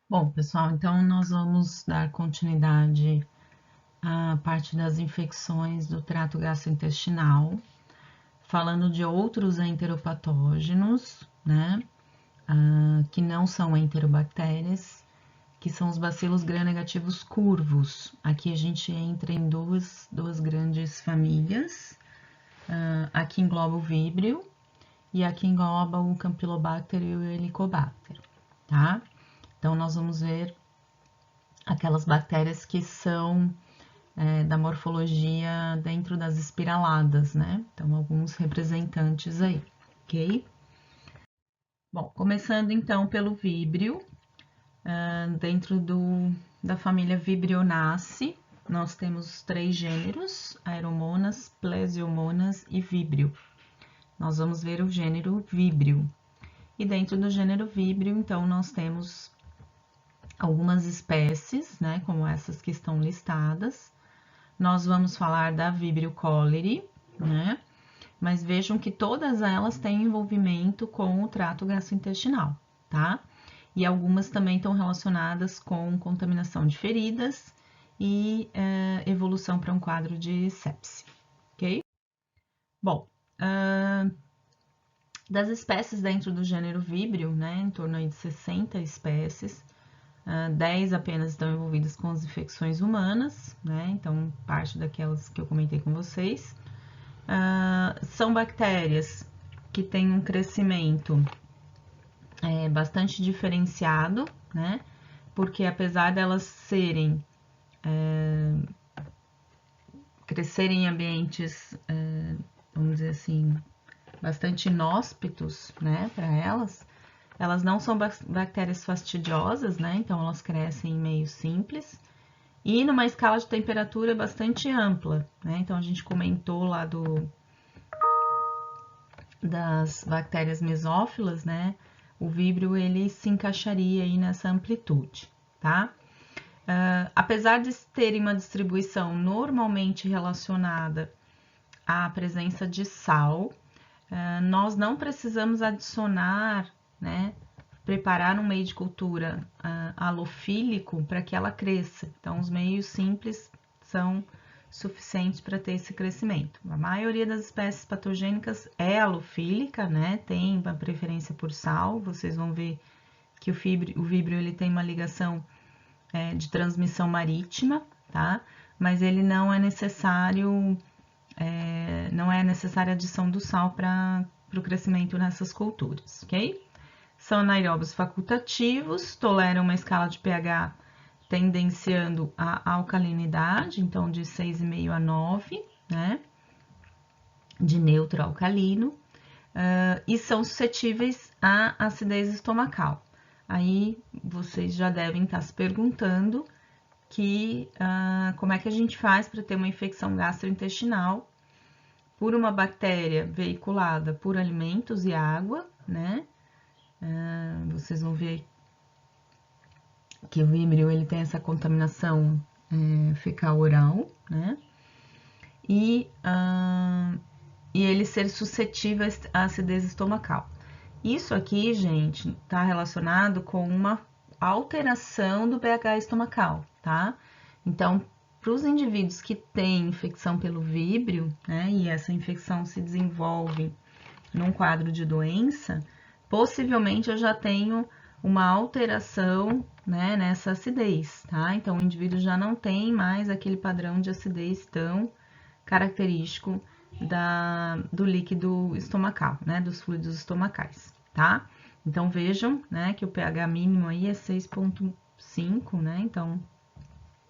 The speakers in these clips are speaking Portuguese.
Bom, pessoal, então nós vamos dar continuidade à parte das infecções do trato gastrointestinal, falando de outros enteropatógenos, né, que não são enterobactérias, que são os bacilos gram-negativos curvos. Aqui a gente entra em duas grandes famílias, aqui engloba o víbrio e aqui engloba o Campylobacter e o Helicobacter, tá? Então, nós vamos ver aquelas bactérias que são da morfologia dentro das espiraladas, né? Então, alguns representantes aí, ok? Bom, começando então pelo víbrio, dentro da família Vibrionaceae, nós temos 3 gêneros, Aeromonas, Plesiomonas e víbrio. Nós vamos ver o gênero víbrio. E dentro do gênero víbrio, então, nós temos algumas espécies, né, como essas que estão listadas. Nós vamos falar da Vibrio cholerae, né? Mas vejam que todas elas têm envolvimento com o trato gastrointestinal, tá? E algumas também estão relacionadas com contaminação de feridas e evolução para um quadro de sepse, ok? Bom, das espécies dentro do gênero Vibrio, né, em torno aí de 60 espécies, 10 apenas estão envolvidas com as infecções humanas, né? Então, parte daquelas que eu comentei com vocês. São bactérias que têm um crescimento bastante diferenciado, né? Porque apesar delas crescerem em ambientes, vamos dizer assim, bastante inóspitos, né, para elas não são bactérias fastidiosas, né? Então elas crescem em meio simples e numa escala de temperatura bastante ampla, né? Então a gente comentou lá das bactérias mesófilas, né? O víbrio ele se encaixaria aí nessa amplitude, tá? Apesar de terem uma distribuição normalmente relacionada à presença de sal, nós não precisamos adicionar, né, preparar um meio de cultura halofílico para que ela cresça. Então, os meios simples são suficientes para ter esse crescimento. A maioria das espécies patogênicas é halofílica, né? Tem uma preferência por sal. Vocês vão ver que o víbrio ele tem uma ligação de transmissão marítima, tá? Mas ele não é necessário, não é necessária a adição do sal para o crescimento nessas culturas, ok? São anaeróbios facultativos, toleram uma escala de pH tendenciando a alcalinidade, então de 6,5 a 9, né? De neutro a alcalino, e são suscetíveis à acidez estomacal. Aí vocês já devem estar se perguntando como é que a gente faz para ter uma infecção gastrointestinal por uma bactéria veiculada por alimentos e água, né? Vocês vão ver que o víbrio ele tem essa contaminação fecal-oral, né? E ele ser suscetível à acidez estomacal. Isso aqui, gente, tá relacionado com uma alteração do pH estomacal, tá? Então, para os indivíduos que têm infecção pelo víbrio, né, e essa infecção se desenvolve num quadro de doença, possivelmente eu já tenho uma alteração, né, nessa acidez, tá? Então, o indivíduo já não tem mais aquele padrão de acidez tão característico do líquido estomacal, né, dos fluidos estomacais, tá? Então, vejam, né, que o pH mínimo aí é 6,5, né? Então,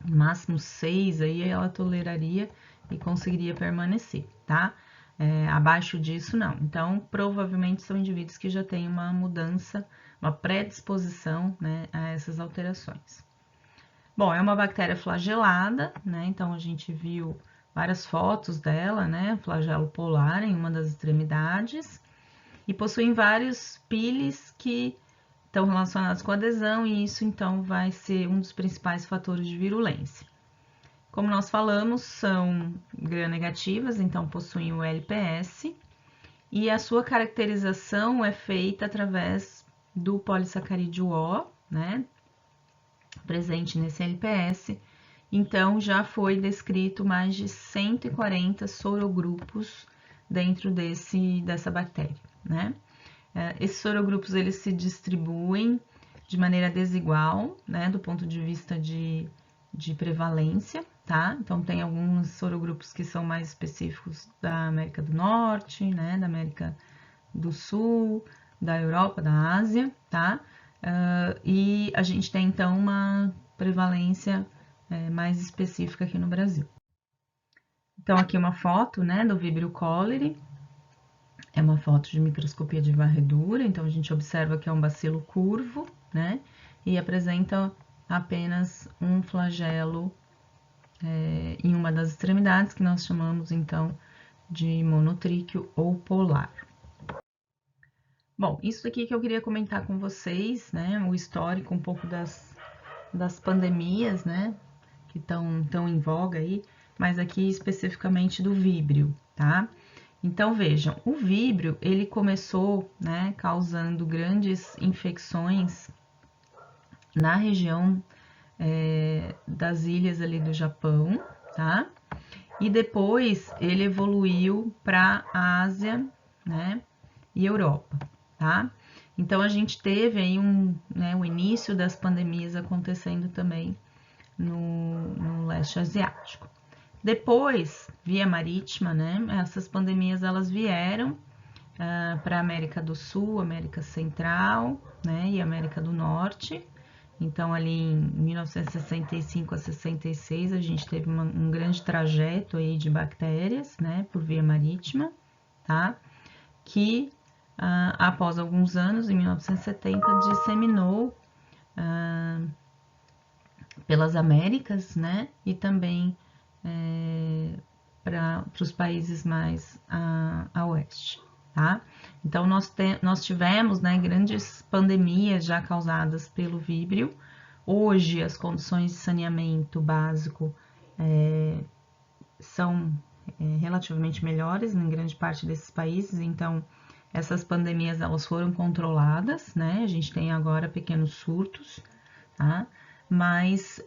máximo 6 aí ela toleraria e conseguiria permanecer, tá? Abaixo disso, não. Então, provavelmente são indivíduos que já têm uma mudança, uma predisposição, né, a essas alterações. Bom, é uma bactéria flagelada, né? Então, a gente viu várias fotos dela, né? Flagelo polar em uma das extremidades. E possuem vários piles que estão relacionados com adesão, e isso, então, vai ser um dos principais fatores de virulência. Como nós falamos, são gram-negativas, então possuem o LPS, e a sua caracterização é feita através do polissacarídeo O, né? presente nesse LPS. Então, já foi descrito mais de 140 sorogrupos dentro dessa bactéria, né? Esses sorogrupos, eles se distribuem de maneira desigual, né, do ponto de vista de prevalência, tá? Então, tem alguns sorogrupos que são mais específicos da América do Norte, né, da América do Sul, da Europa, da Ásia, tá? E a gente tem, então, uma prevalência mais específica aqui no Brasil. Então, aqui uma foto, né, do Vibrio cholerae. É uma foto de microscopia de varredura, então a gente observa que é um bacilo curvo, né? E apresenta apenas um flagelo em uma das extremidades, que nós chamamos então de monotríquio ou polar. Bom, isso aqui que eu queria comentar com vocês, né? O histórico um pouco das pandemias, né? Que estão em voga aí, mas aqui especificamente do víbrio, tá? Então vejam, o víbrio ele começou, né, causando grandes infecções na região das ilhas ali do Japão, tá? E depois ele evoluiu para a Ásia, né, e Europa, tá? Então a gente teve aí o início das pandemias acontecendo também no leste asiático. Depois, via marítima, né, essas pandemias elas vieram para a América do Sul, América Central, né, e América do Norte. Então, ali em 1965 a 66, a gente teve um grande trajeto aí de bactérias, né, por via marítima, tá? Que, após alguns anos, em 1970, disseminou pelas Américas, né, e também para os países mais a oeste, tá? Então, nós tivemos, né, grandes pandemias já causadas pelo víbrio. Hoje, as condições de saneamento básico são relativamente melhores em grande parte desses países, então, essas pandemias, elas foram controladas, né? A gente tem agora pequenos surtos, tá? Mas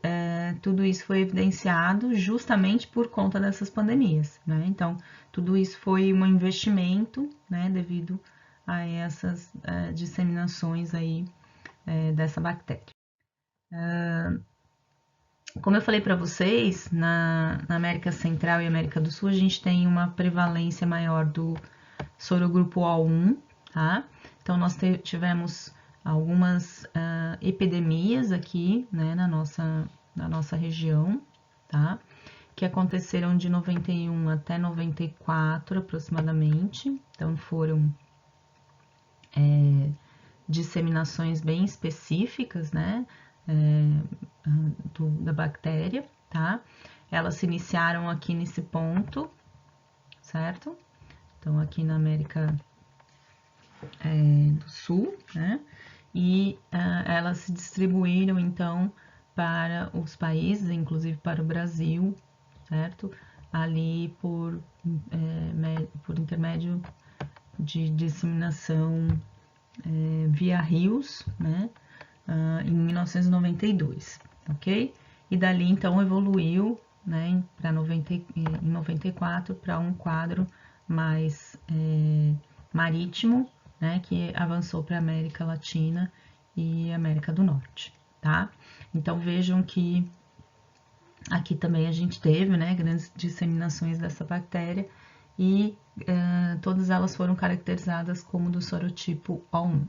tudo isso foi evidenciado justamente por conta dessas pandemias, né? Então, tudo isso foi um investimento, né, devido a essas disseminações aí dessa bactéria. Como eu falei para vocês, na América Central e América do Sul, a gente tem uma prevalência maior do sorogrupo O1, tá? Então, nós tivemos algumas epidemias aqui, né, na nossa região, tá? Que aconteceram de 91 até 94 aproximadamente. Então, foram disseminações bem específicas, né, da bactéria, tá? Elas se iniciaram aqui nesse ponto, certo? Então, aqui na América do Sul, né? E elas se distribuíram, então, para os países, inclusive para o Brasil, certo? Ali por intermédio de disseminação via rios, né? Em 1992, ok? E dali, então, evoluiu, né, em 94 para um quadro mais marítimo, né, que avançou para a América Latina e América do Norte, tá? Então, vejam que aqui também a gente teve, né, grandes disseminações dessa bactéria e todas elas foram caracterizadas como do sorotipo O1.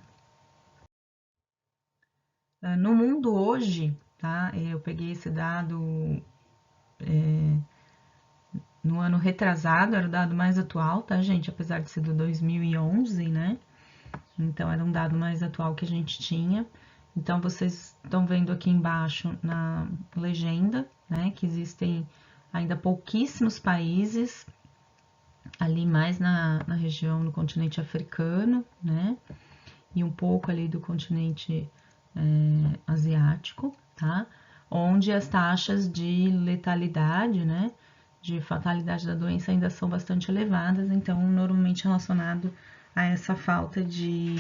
No mundo hoje, tá, eu peguei esse dado no ano retrasado, era o dado mais atual, tá, gente? Apesar de ser do 2011, né? Então, era um dado mais atual que a gente tinha. Então, vocês estão vendo aqui embaixo na legenda, né, que existem ainda pouquíssimos países, ali mais na região do continente africano, né, e um pouco ali do continente asiático, tá, onde as taxas de letalidade, né, de fatalidade da doença ainda são bastante elevadas, então, normalmente relacionado a essa falta de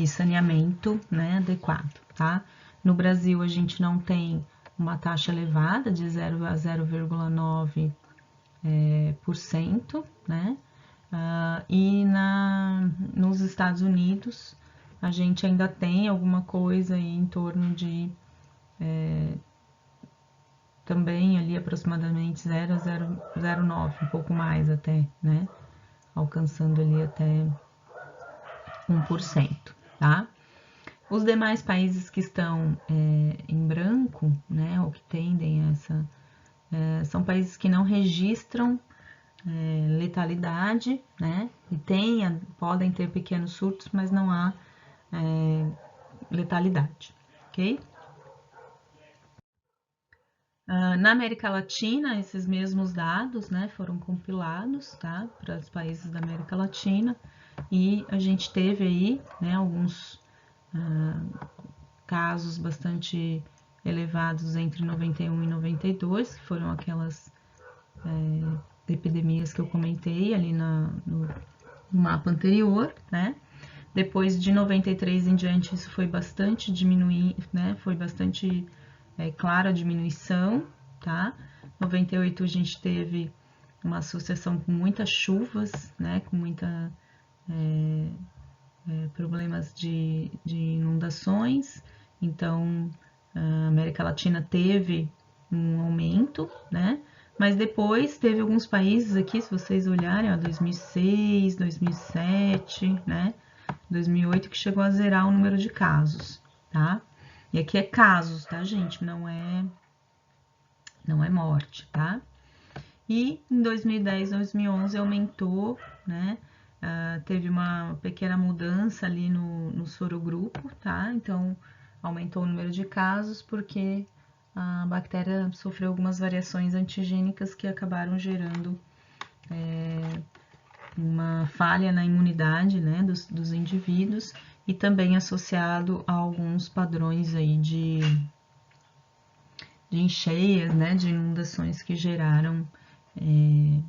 saneamento, né, adequado, tá? No Brasil, a gente não tem uma taxa elevada de 0 a 0,9%, né? E nos Estados Unidos, a gente ainda tem alguma coisa aí em torno de também ali aproximadamente 0 a 0,09, um pouco mais até, né? Alcançando ali até 1%, tá? Os demais países que estão em branco, né, ou que tendem a essa, são países que não registram letalidade, né, e podem ter pequenos surtos, mas não há letalidade, ok? Na América Latina, esses mesmos dados, né, foram compilados, tá, para os países da América Latina, e a gente teve aí, né, alguns casos bastante elevados entre 91 e 92, que foram aquelas epidemias que eu comentei ali no mapa anterior, né? Depois de 93 em diante, isso foi bastante diminuir, né? Foi bastante clara a diminuição, tá? 98 a gente teve uma associação com muitas chuvas, né? Com muita problemas de inundações, então a América Latina teve um aumento, né? Mas depois teve alguns países aqui, se vocês olharem, ó, 2006, 2007, né? 2008 que chegou a zerar o número de casos, tá? E aqui é casos, tá, gente? Não é morte, tá? E em 2010, 2011 aumentou, né? Teve uma pequena mudança ali no sorogrupo, tá? Então, aumentou o número de casos porque a bactéria sofreu algumas variações antigênicas que acabaram gerando uma falha na imunidade, né, dos indivíduos e também associado a alguns padrões aí de encheias, né, de inundações que geraram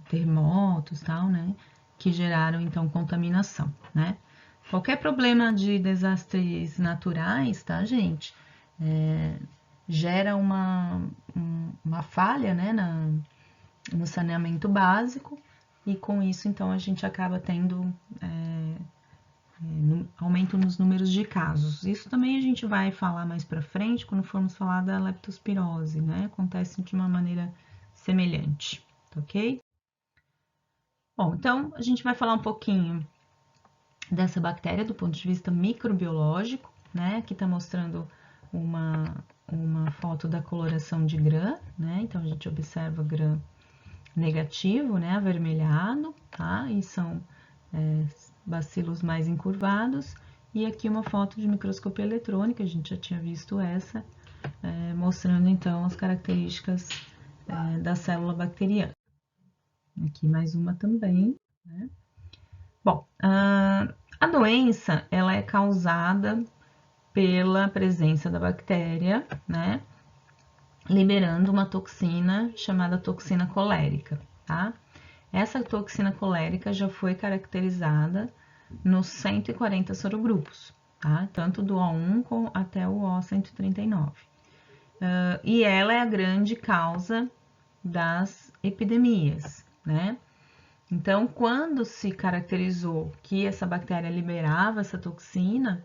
terremotos, tal, né, que geraram então contaminação, né. Qualquer problema de desastres naturais, tá, gente, gera uma falha, né, no saneamento básico e com isso então a gente acaba tendo aumento nos números de casos. Isso também a gente vai falar mais para frente quando formos falar da leptospirose, né? Acontece de uma maneira semelhante, ok? Bom, então a gente vai falar um pouquinho dessa bactéria do ponto de vista microbiológico, né? Aqui está mostrando uma foto da coloração de Gram, né? Então a gente observa Gram negativo, né? Avermelhado, tá? E são bacilos mais encurvados. E aqui uma foto de microscopia eletrônica, a gente já tinha visto essa, mostrando então as características da célula bacteriana. Aqui mais uma também, né? Bom, a doença ela é causada pela presença da bactéria, né? Liberando uma toxina chamada toxina colérica, tá? Essa toxina colérica já foi caracterizada nos 140 sorogrupos, tá? Tanto do O1 até o O139. E ela é a grande causa das epidemias, né? Então, quando se caracterizou que essa bactéria liberava essa toxina,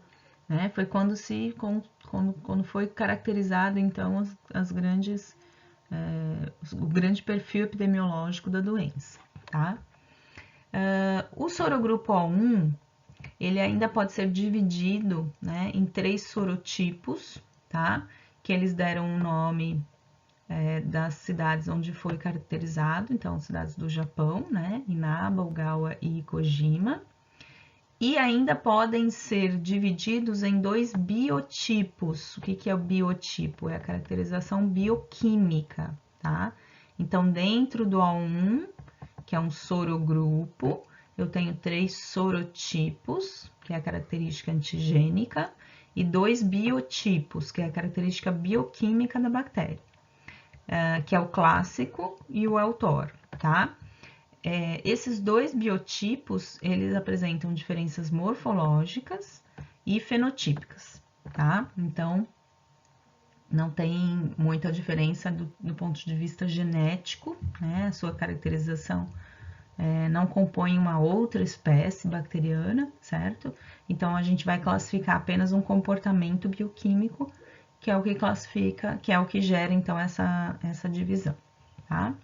né, foi quando foi caracterizado então o grande perfil epidemiológico da doença, tá? O sorogrupo O1, ele ainda pode ser dividido, né, em 3 sorotipos, tá? Que eles deram um nome das cidades onde foi caracterizado, então cidades do Japão, né? Inaba, Ogawa e Kojima. E ainda podem ser divididos em 2 biotipos. O que é o biotipo? É a caracterização bioquímica, tá? Então, dentro do O1, que é um sorogrupo, eu tenho 3 sorotipos, que é a característica antigênica, e 2 biotipos, que é a característica bioquímica da bactéria, que é o clássico e o autor, tá? Esses 2 biotipos, eles apresentam diferenças morfológicas e fenotípicas, tá? Então, não tem muita diferença do ponto de vista genético, né? A sua caracterização não compõe uma outra espécie bacteriana, certo? Então, a gente vai classificar apenas um comportamento bioquímico, que é o que classifica, que é o que gera, então, essa divisão, tá?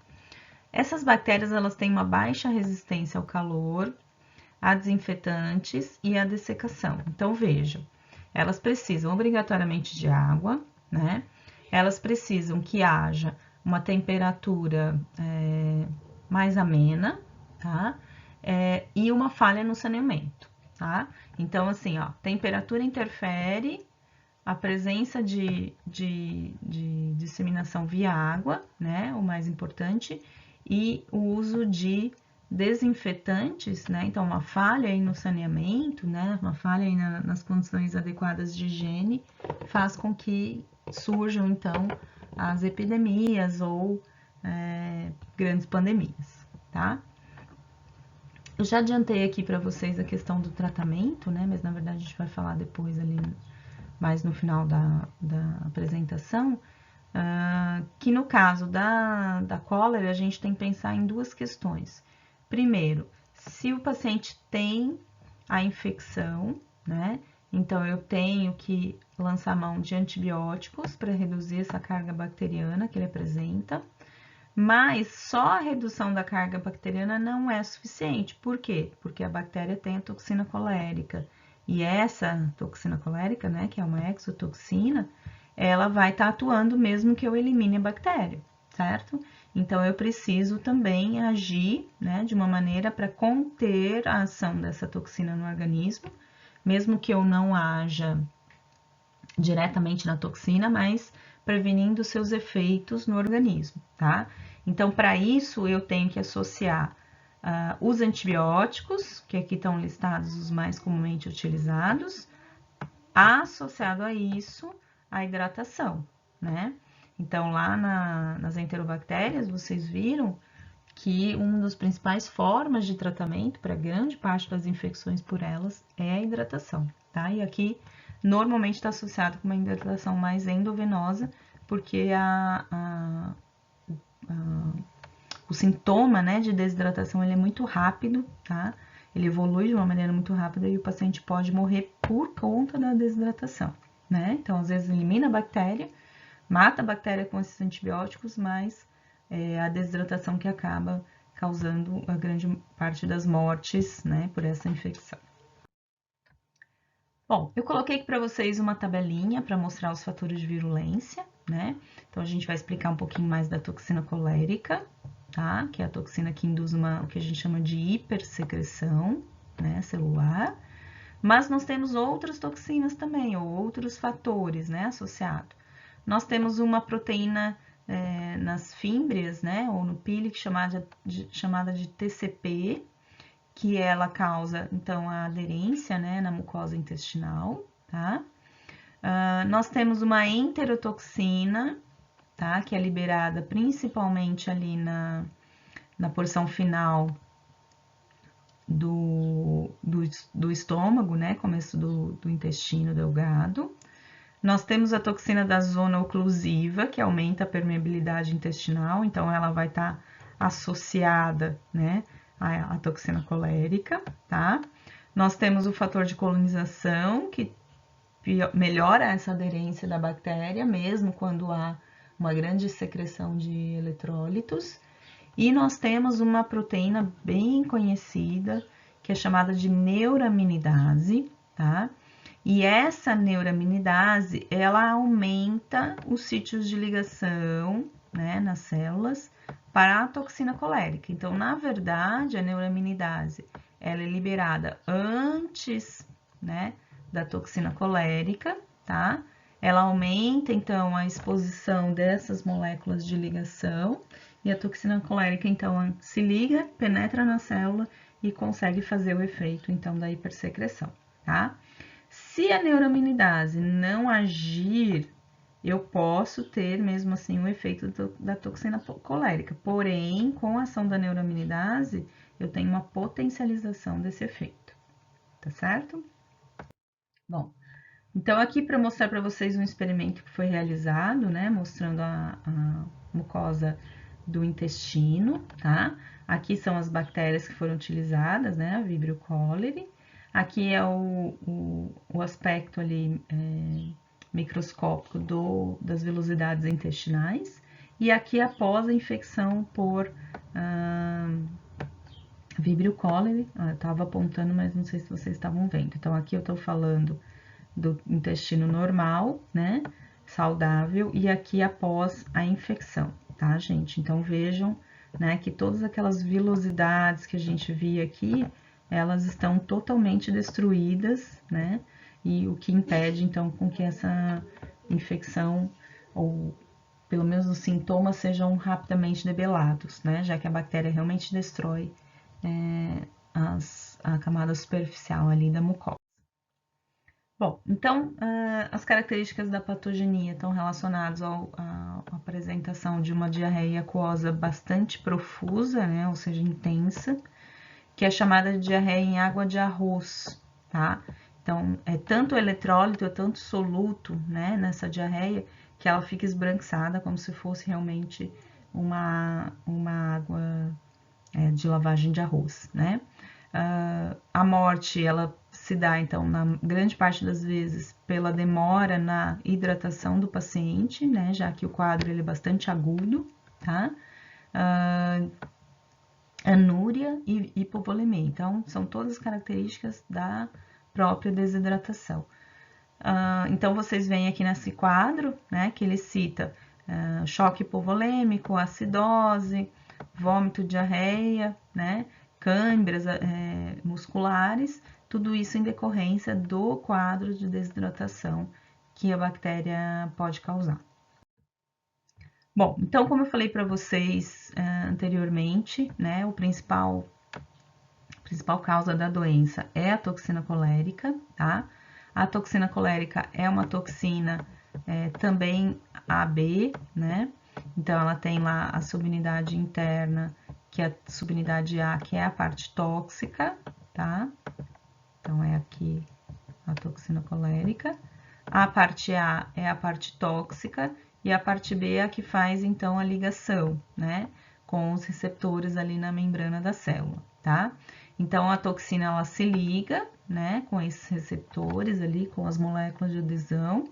Essas bactérias, elas têm uma baixa resistência ao calor, a desinfetantes e a dessecação. Então, vejam, elas precisam obrigatoriamente de água, né? Elas precisam que haja uma temperatura mais amena, tá? E uma falha no saneamento, tá? Então, assim, ó, temperatura interfere, a presença de disseminação via água, né? O mais importante, e o uso de desinfetantes, né? Então, uma falha aí no saneamento, né? Uma falha aí nas condições adequadas de higiene faz com que surjam, então, as epidemias ou grandes pandemias, tá? Eu já adiantei aqui para vocês a questão do tratamento, né? Mas, na verdade, a gente vai falar depois ali, mais no final da apresentação, que no caso da cólera, a gente tem que pensar em duas questões. Primeiro, se o paciente tem a infecção, né? Então, eu tenho que lançar mão de antibióticos para reduzir essa carga bacteriana que ele apresenta, mas só a redução da carga bacteriana não é suficiente. Por quê? Porque a bactéria tem a toxina colérica. E essa toxina colérica, né, que é uma exotoxina, ela vai estar atuando mesmo que eu elimine a bactéria, certo? Então, eu preciso também agir, né, de uma maneira para conter a ação dessa toxina no organismo, mesmo que eu não haja diretamente na toxina, mas prevenindo seus efeitos no organismo, tá? Então, para isso, eu tenho que associar os antibióticos, que aqui estão listados os mais comumente utilizados, associado a isso, a hidratação, né? Então, lá nas enterobactérias, vocês viram que uma das principais formas de tratamento para grande parte das infecções por elas é a hidratação, tá? E aqui, normalmente está associado com uma hidratação mais endovenosa, porque o sintoma, né, de desidratação, ele é muito rápido, tá? Ele evolui de uma maneira muito rápida e o paciente pode morrer por conta da desidratação, né? Então, às vezes, elimina a bactéria, mata a bactéria com esses antibióticos, mas a desidratação que acaba causando a grande parte das mortes, né, por essa infecção. Bom, eu coloquei aqui para vocês uma tabelinha para mostrar os fatores de virulência, né? Então, a gente vai explicar um pouquinho mais da toxina colérica, tá? Que é a toxina que induz o que a gente chama de hipersecreção, né, celular. Mas nós temos outras toxinas também, ou outros fatores, né, associados. Nós temos uma proteína nas fímbrias, né, ou no pílix, chamada de TCP, que ela causa, então, a aderência, né, na mucosa intestinal, tá? Nós temos uma enterotoxina, tá, que é liberada principalmente ali na porção final do estômago, né, começo do intestino delgado. Nós temos a toxina da zona oclusiva, que aumenta a permeabilidade intestinal, então ela vai estar associada, né, à toxina colérica, tá? Nós temos o fator de colonização, que melhora essa aderência da bactéria, mesmo quando há uma grande secreção de eletrólitos. E nós temos uma proteína bem conhecida, que é chamada de neuraminidase, tá? E essa neuraminidase, ela aumenta os sítios de ligação, né, nas células, para a toxina colérica. Então, na verdade, a neuraminidase, ela é liberada antes, né, da toxina colérica, tá? Ela aumenta, então, a exposição dessas moléculas de ligação, e a toxina colérica, então, se liga, penetra na célula e consegue fazer o efeito, então, da hipersecreção, tá? Se a neuraminidase não agir, eu posso ter mesmo assim o efeito da toxina colérica, porém, com a ação da neuraminidase, eu tenho uma potencialização desse efeito, tá certo? Bom, Então, aqui para mostrar para vocês um experimento que foi realizado, né, mostrando a mucosa do intestino, tá? Aqui são as bactérias que foram utilizadas, né, a Vibrio cholerae. Aqui é o aspecto ali microscópico das velocidades intestinais. E aqui após a infecção por Vibrio cholerae, eu estava apontando, mas não sei se vocês estavam vendo. Então, aqui eu estou falando do intestino normal, né, saudável, e aqui após a infecção, tá, gente? Então, vejam, né, que todas aquelas vilosidades que a gente via aqui, elas estão totalmente destruídas, né, e o que impede, então, com que essa infecção, ou pelo menos os sintomas, sejam rapidamente debelados, né, já que a bactéria realmente destrói a camada superficial ali da mucosa. Bom, então, as características da patogenia estão relacionadas à apresentação de uma diarreia aquosa bastante profusa, né, ou seja, intensa, que é chamada de diarreia em água de arroz, tá? Então, é tanto eletrólito, é tanto soluto, né, nessa diarreia, que ela fica esbranquiçada, como se fosse realmente uma água de lavagem de arroz, né? A morte, ela se dá, então, na grande parte das vezes, pela demora na hidratação do paciente, né? Já que o quadro ele é bastante agudo, tá? Anúria e hipovolemia. Então, são todas características da própria desidratação. Então, vocês veem aqui nesse quadro, né? Que ele cita choque hipovolêmico, acidose, vômito, diarreia, né? Câimbras musculares, tudo isso em decorrência do quadro de desidratação que a bactéria pode causar. Bom, então, como eu falei para vocês anteriormente, né, a principal causa da doença é a toxina colérica, tá? A toxina colérica é uma toxina também AB, né? Então, ela tem lá a subunidade interna, que é a subunidade A, que é a parte tóxica, tá? Então, é aqui a toxina colérica. A parte A é a parte tóxica e a parte B é a que faz, então, a ligação, né? Com os receptores ali na membrana da célula, tá? Então, a toxina, ela se liga, né? Com esses receptores ali, com as moléculas de adesão.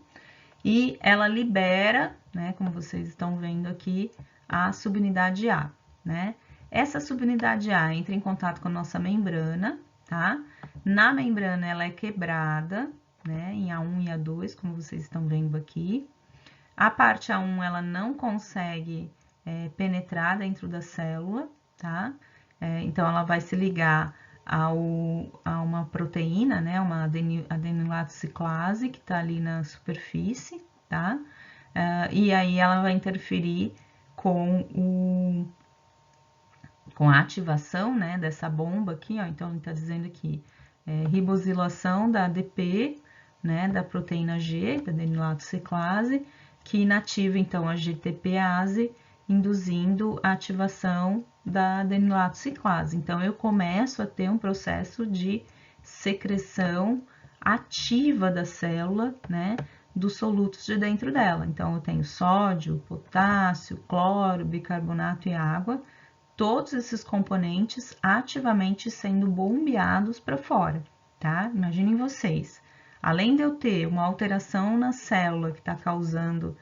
E ela libera, né, como vocês estão vendo aqui, a subunidade A, né? Essa subunidade A entra em contato com a nossa membrana, tá? Na membrana ela é quebrada, né, em A1 e A2, como vocês estão vendo aqui. A parte A1 ela não consegue penetrar dentro da célula, tá? Então ela vai se ligar a uma proteína, né, uma adenilato ciclase, que está ali na superfície, tá? E aí ela vai interferir com a ativação, né, dessa bomba aqui, ó. Então, está dizendo aqui, ribosilação da ADP, né, da proteína G, da adenilato ciclase, que inativa, então, a GTPase, induzindo a ativação da adenilato ciclase. Então, eu começo a ter um processo de secreção ativa da célula, né, dos solutos de dentro dela. Então, eu tenho sódio, potássio, cloro, bicarbonato e água, todos esses componentes ativamente sendo bombeados para fora, tá? Imaginem vocês, além de eu ter uma alteração na célula que está causando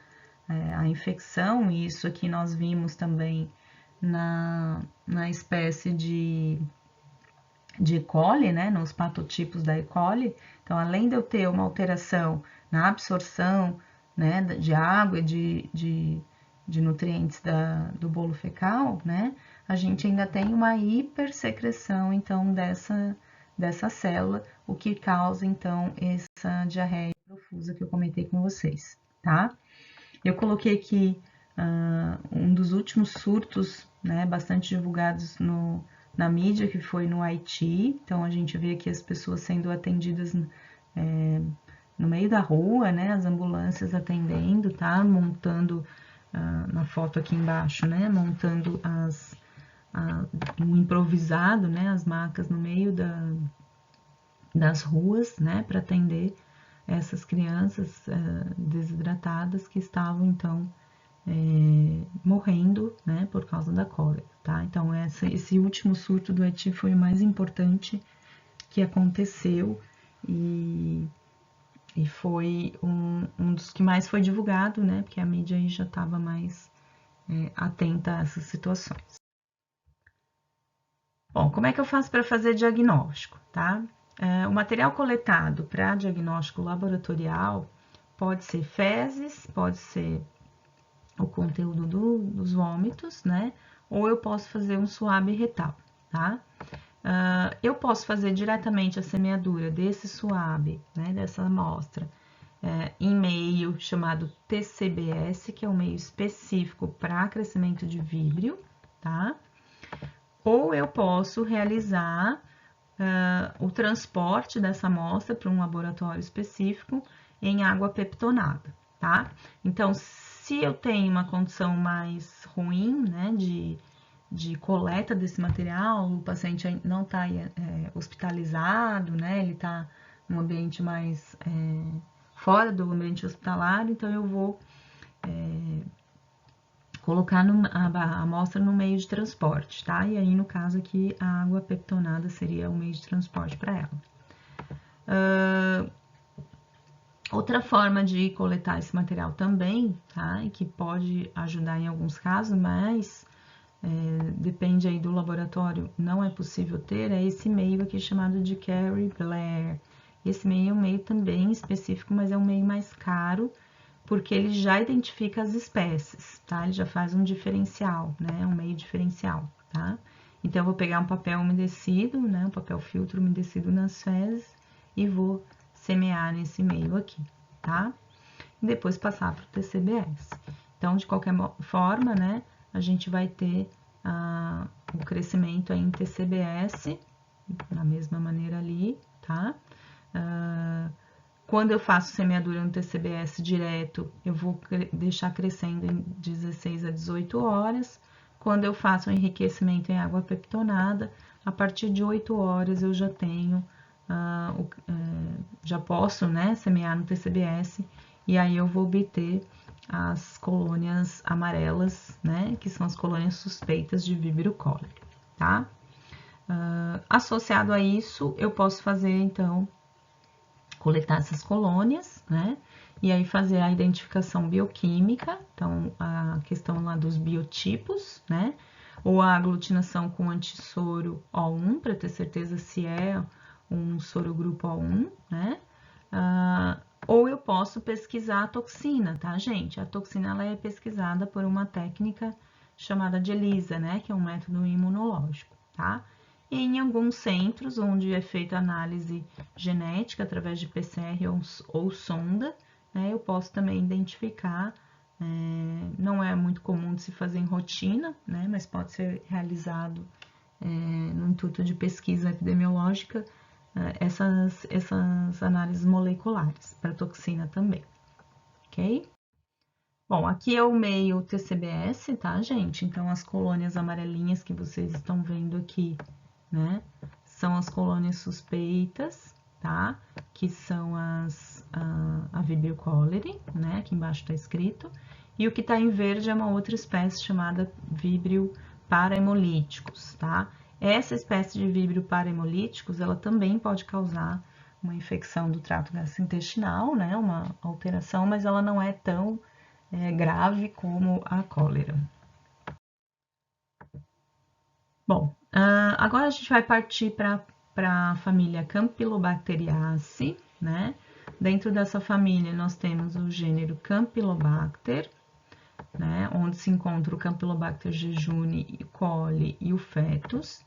a infecção, e isso aqui nós vimos também na espécie de E. coli, né, nos patotipos da E. coli. Então, além de eu ter uma alteração na absorção, né, de água e de nutrientes do bolo fecal, né, a gente ainda tem uma hipersecreção, então, dessa célula, o que causa, então, essa diarreia profusa que eu comentei com vocês, tá? Eu coloquei aqui um dos últimos surtos, né, bastante divulgados na mídia, que foi no Haiti. Então, a gente vê aqui as pessoas sendo atendidas no meio da rua, né, as ambulâncias atendendo, tá? Montando, na foto aqui embaixo, né, montando um improvisado, né, as macas no meio das ruas, né, para atender essas crianças desidratadas que estavam, então, morrendo, né, por causa da cólera, tá? Então, esse último surto do Haiti foi o mais importante que aconteceu e foi um dos que mais foi divulgado, né, porque a mídia aí já estava mais atenta a essas situações. Bom, como é que eu faço para fazer diagnóstico, tá? O material coletado para diagnóstico laboratorial pode ser fezes, pode ser o conteúdo dos vômitos, né? Ou eu posso fazer um suave retal, tá? Eu posso fazer diretamente a semeadura desse suave, né, dessa amostra, em meio chamado TCBS, que é um meio específico para crescimento de víbrio, tá? Ou eu posso realizar o transporte dessa amostra para um laboratório específico em água peptonada, tá? Então, se eu tenho uma condição mais ruim, né, de coleta desse material, o paciente não está hospitalizado, né, ele está num ambiente mais fora do ambiente hospitalar, então eu vou colocar a amostra no meio de transporte, tá? E aí, no caso aqui, a água peptonada seria o meio de transporte para ela. Outra forma de coletar esse material também, tá? E que pode ajudar em alguns casos, mas depende aí do laboratório, não é possível ter, é esse meio aqui chamado de Carey-Blair. Esse meio é um meio também específico, mas é um meio mais caro, porque ele já identifica as espécies, tá? Ele já faz um diferencial, né? Um meio diferencial, tá? Então, eu vou pegar um papel umedecido, né? Um papel filtro umedecido nas fezes e vou semear nesse meio aqui, tá? E depois passar para o TCBS. Então, de qualquer forma, né? A gente vai ter o crescimento aí em TCBS, da mesma maneira ali, tá? Quando eu faço semeadura no TCBS direto, eu vou deixar crescendo em 16 a 18 horas. Quando eu faço o enriquecimento em água peptonada, a partir de 8 horas eu já tenho, já posso, né, semear no TCBS, e aí eu vou obter as colônias amarelas, né, que são as colônias suspeitas de Vibrio cholerae, tá? Associado a isso, eu posso fazer, então, coletar essas colônias, né? E aí fazer a identificação bioquímica, então a questão lá dos biotipos, né? Ou a aglutinação com antissoro O1, para ter certeza se é um sorogrupo O1, né? Ou eu posso pesquisar a toxina, tá, gente? A toxina ela é pesquisada por uma técnica chamada de ELISA, né? Que é um método imunológico, tá? E em alguns centros onde é feita análise genética através de PCR ou sonda, né, eu posso também identificar, não é muito comum de se fazer em rotina, né, mas pode ser realizado no intuito de pesquisa epidemiológica, essas análises moleculares para toxina também, ok? Bom, aqui é o meio TCBS, tá, gente? Então, as colônias amarelinhas que vocês estão vendo aqui, né? São as colônias suspeitas, tá? Que são a Vibrio cholerae, né? Aqui embaixo tá escrito. E o que tá em verde é uma outra espécie chamada Vibrio parahemolíticos, tá? Essa espécie de Vibrio parahemolíticos, ela também pode causar uma infecção do trato gastrointestinal, né? Uma alteração, mas ela não é tão grave como a cólera. Bom, agora a gente vai partir para a família Campylobacteriaceae, né? Dentro dessa família nós temos o gênero Campylobacter, né? Onde se encontra o Campylobacter jejuni, o coli e o fetus.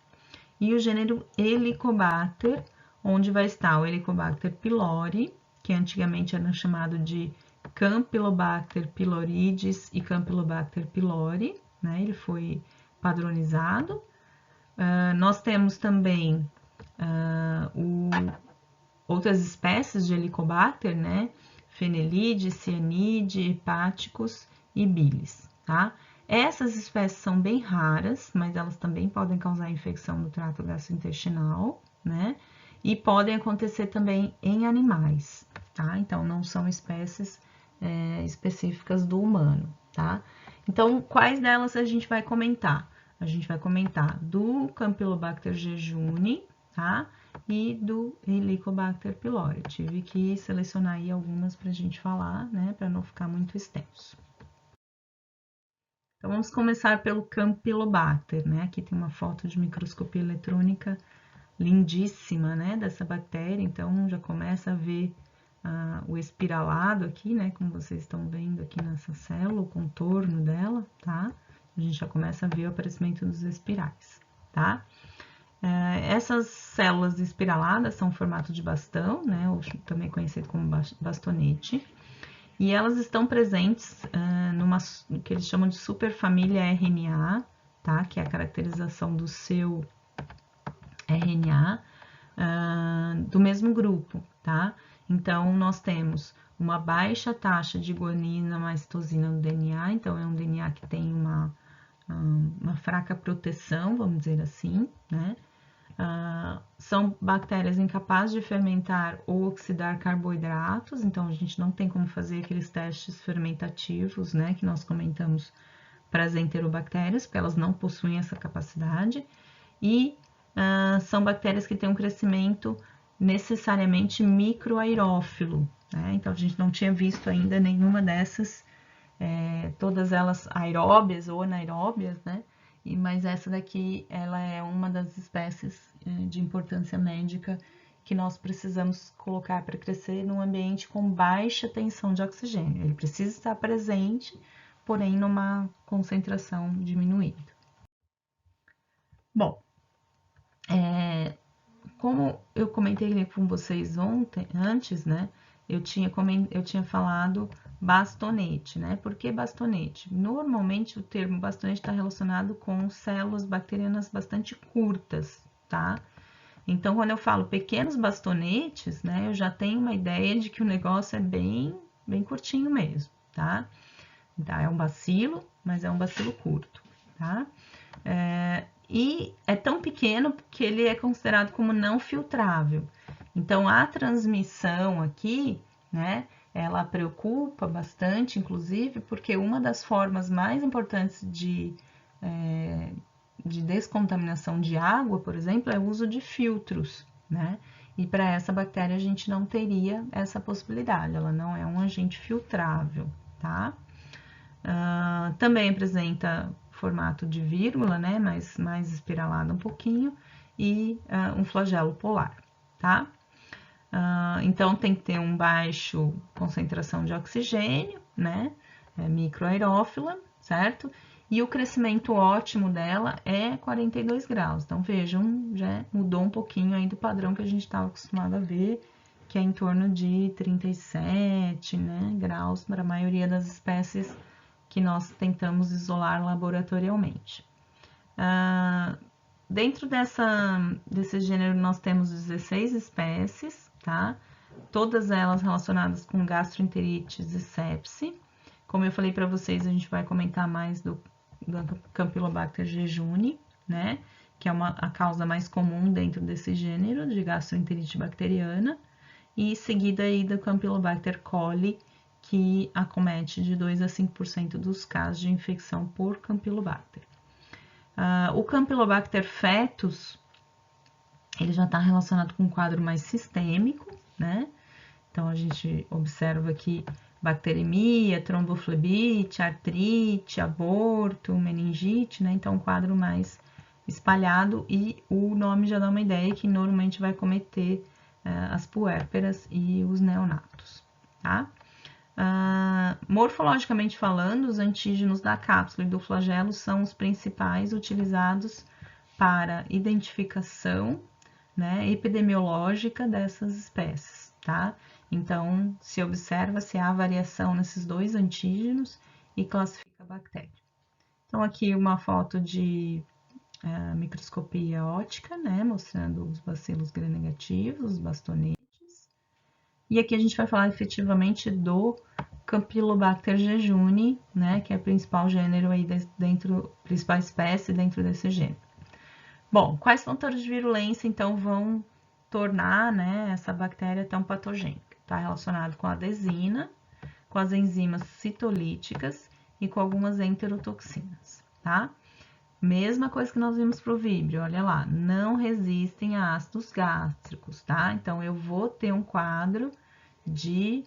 E o gênero Helicobacter, onde vai estar o Helicobacter pylori, que antigamente era chamado de Campylobacter pylorides e Campylobacter pylori, né? Ele foi padronizado. Nós temos também outras espécies de Helicobacter, né? Fenelide, cianide, hepáticos e bilis, tá? Essas espécies são bem raras, mas elas também podem causar infecção no trato gastrointestinal, né? E podem acontecer também em animais, tá? Então, não são espécies específicas do humano, tá? Então, quais delas a gente vai comentar? A gente vai comentar do Campylobacter jejuni, tá? E do Helicobacter pylori. Tive que selecionar aí algumas para a gente falar, né? Para não ficar muito extenso. Então, vamos começar pelo Campylobacter, né? Aqui tem uma foto de microscopia eletrônica lindíssima, né? Dessa bactéria. Então, já começa a ver o espiralado aqui, né? Como vocês estão vendo aqui nessa célula, o contorno dela, tá? A gente já começa a ver o aparecimento dos espirais, tá? Essas células espiraladas são formato de bastão, né? Ou também conhecido como bastonete. E elas estão presentes numa que eles chamam de superfamília RNA, tá? Que é a caracterização do seu RNA do mesmo grupo, tá? Então, nós temos uma baixa taxa de guanina mais citosina no DNA, então é um DNA que tem uma fraca proteção, vamos dizer assim, né? São bactérias incapazes de fermentar ou oxidar carboidratos, então a gente não tem como fazer aqueles testes fermentativos, né, que nós comentamos para as enterobactérias, porque elas não possuem essa capacidade, e são bactérias que têm um crescimento necessariamente microaerófilo, né? Então a gente não tinha visto ainda nenhuma dessas, todas elas aeróbias ou anaeróbias, né? Mas essa daqui, ela é uma das espécies de importância médica que nós precisamos colocar para crescer num ambiente com baixa tensão de oxigênio. Ele precisa estar presente, porém numa concentração diminuída. Bom, como eu comentei com vocês antes, né? Eu tinha falado bastonete, né? Por que bastonete? Normalmente o termo bastonete está relacionado com células bacterianas bastante curtas, tá? Então, quando eu falo pequenos bastonetes, né? Eu já tenho uma ideia de que o negócio é bem curtinho mesmo, tá? Então, é um bacilo, mas é um bacilo curto, tá? E é tão pequeno que ele é considerado como não filtrável. Então, a transmissão aqui, né, ela preocupa bastante, inclusive, porque uma das formas mais importantes de descontaminação de água, por exemplo, é o uso de filtros, né? E para essa bactéria a gente não teria essa possibilidade, ela não é um agente filtrável, tá? Também apresenta formato de vírgula, né, mais espiralado um pouquinho, e um flagelo polar, tá? Então, tem que ter um baixo concentração de oxigênio, né, microaerófila, certo? E o crescimento ótimo dela é 42 graus. Então, vejam, já mudou um pouquinho aí do padrão que a gente estava acostumado a ver, que é em torno de 37, né, graus para a maioria das espécies que nós tentamos isolar laboratorialmente. Dentro desse gênero, nós temos 16 espécies, tá? Todas elas relacionadas com gastroenterites e sepse. Como eu falei para vocês, a gente vai comentar mais do Campylobacter jejuni, né? Que é a causa mais comum dentro desse gênero de gastroenterite bacteriana. E seguida aí do Campylobacter coli, que acomete de 2 a 5% dos casos de infecção por Campylobacter. O Campylobacter fetus, ele já está relacionado com um quadro mais sistêmico, né? Então, a gente observa aqui bacteremia, tromboflebite, artrite, aborto, meningite, né? Então, um quadro mais espalhado e o nome já dá uma ideia que normalmente vai cometer as puérperas e os neonatos, tá? Morfologicamente falando, os antígenos da cápsula e do flagelo são os principais utilizados para identificação, né, epidemiológica dessas espécies, tá? Então, se observa se há variação nesses dois antígenos e classifica a bactéria. Então, aqui uma foto de microscopia óptica, né, mostrando os bacilos gram-negativos, os bastonetes. E aqui a gente vai falar efetivamente do Campylobacter jejuni, né, que é o principal gênero aí principal espécie dentro desse gênero. Bom, quais fatores de virulência então vão tornar, né, essa bactéria tão patogênica? está relacionado com a adesina, com as enzimas citolíticas e com algumas enterotoxinas, tá? Mesma coisa que nós vimos pro víbrio, olha lá, não resistem a ácidos gástricos, tá? Então, eu vou ter um quadro de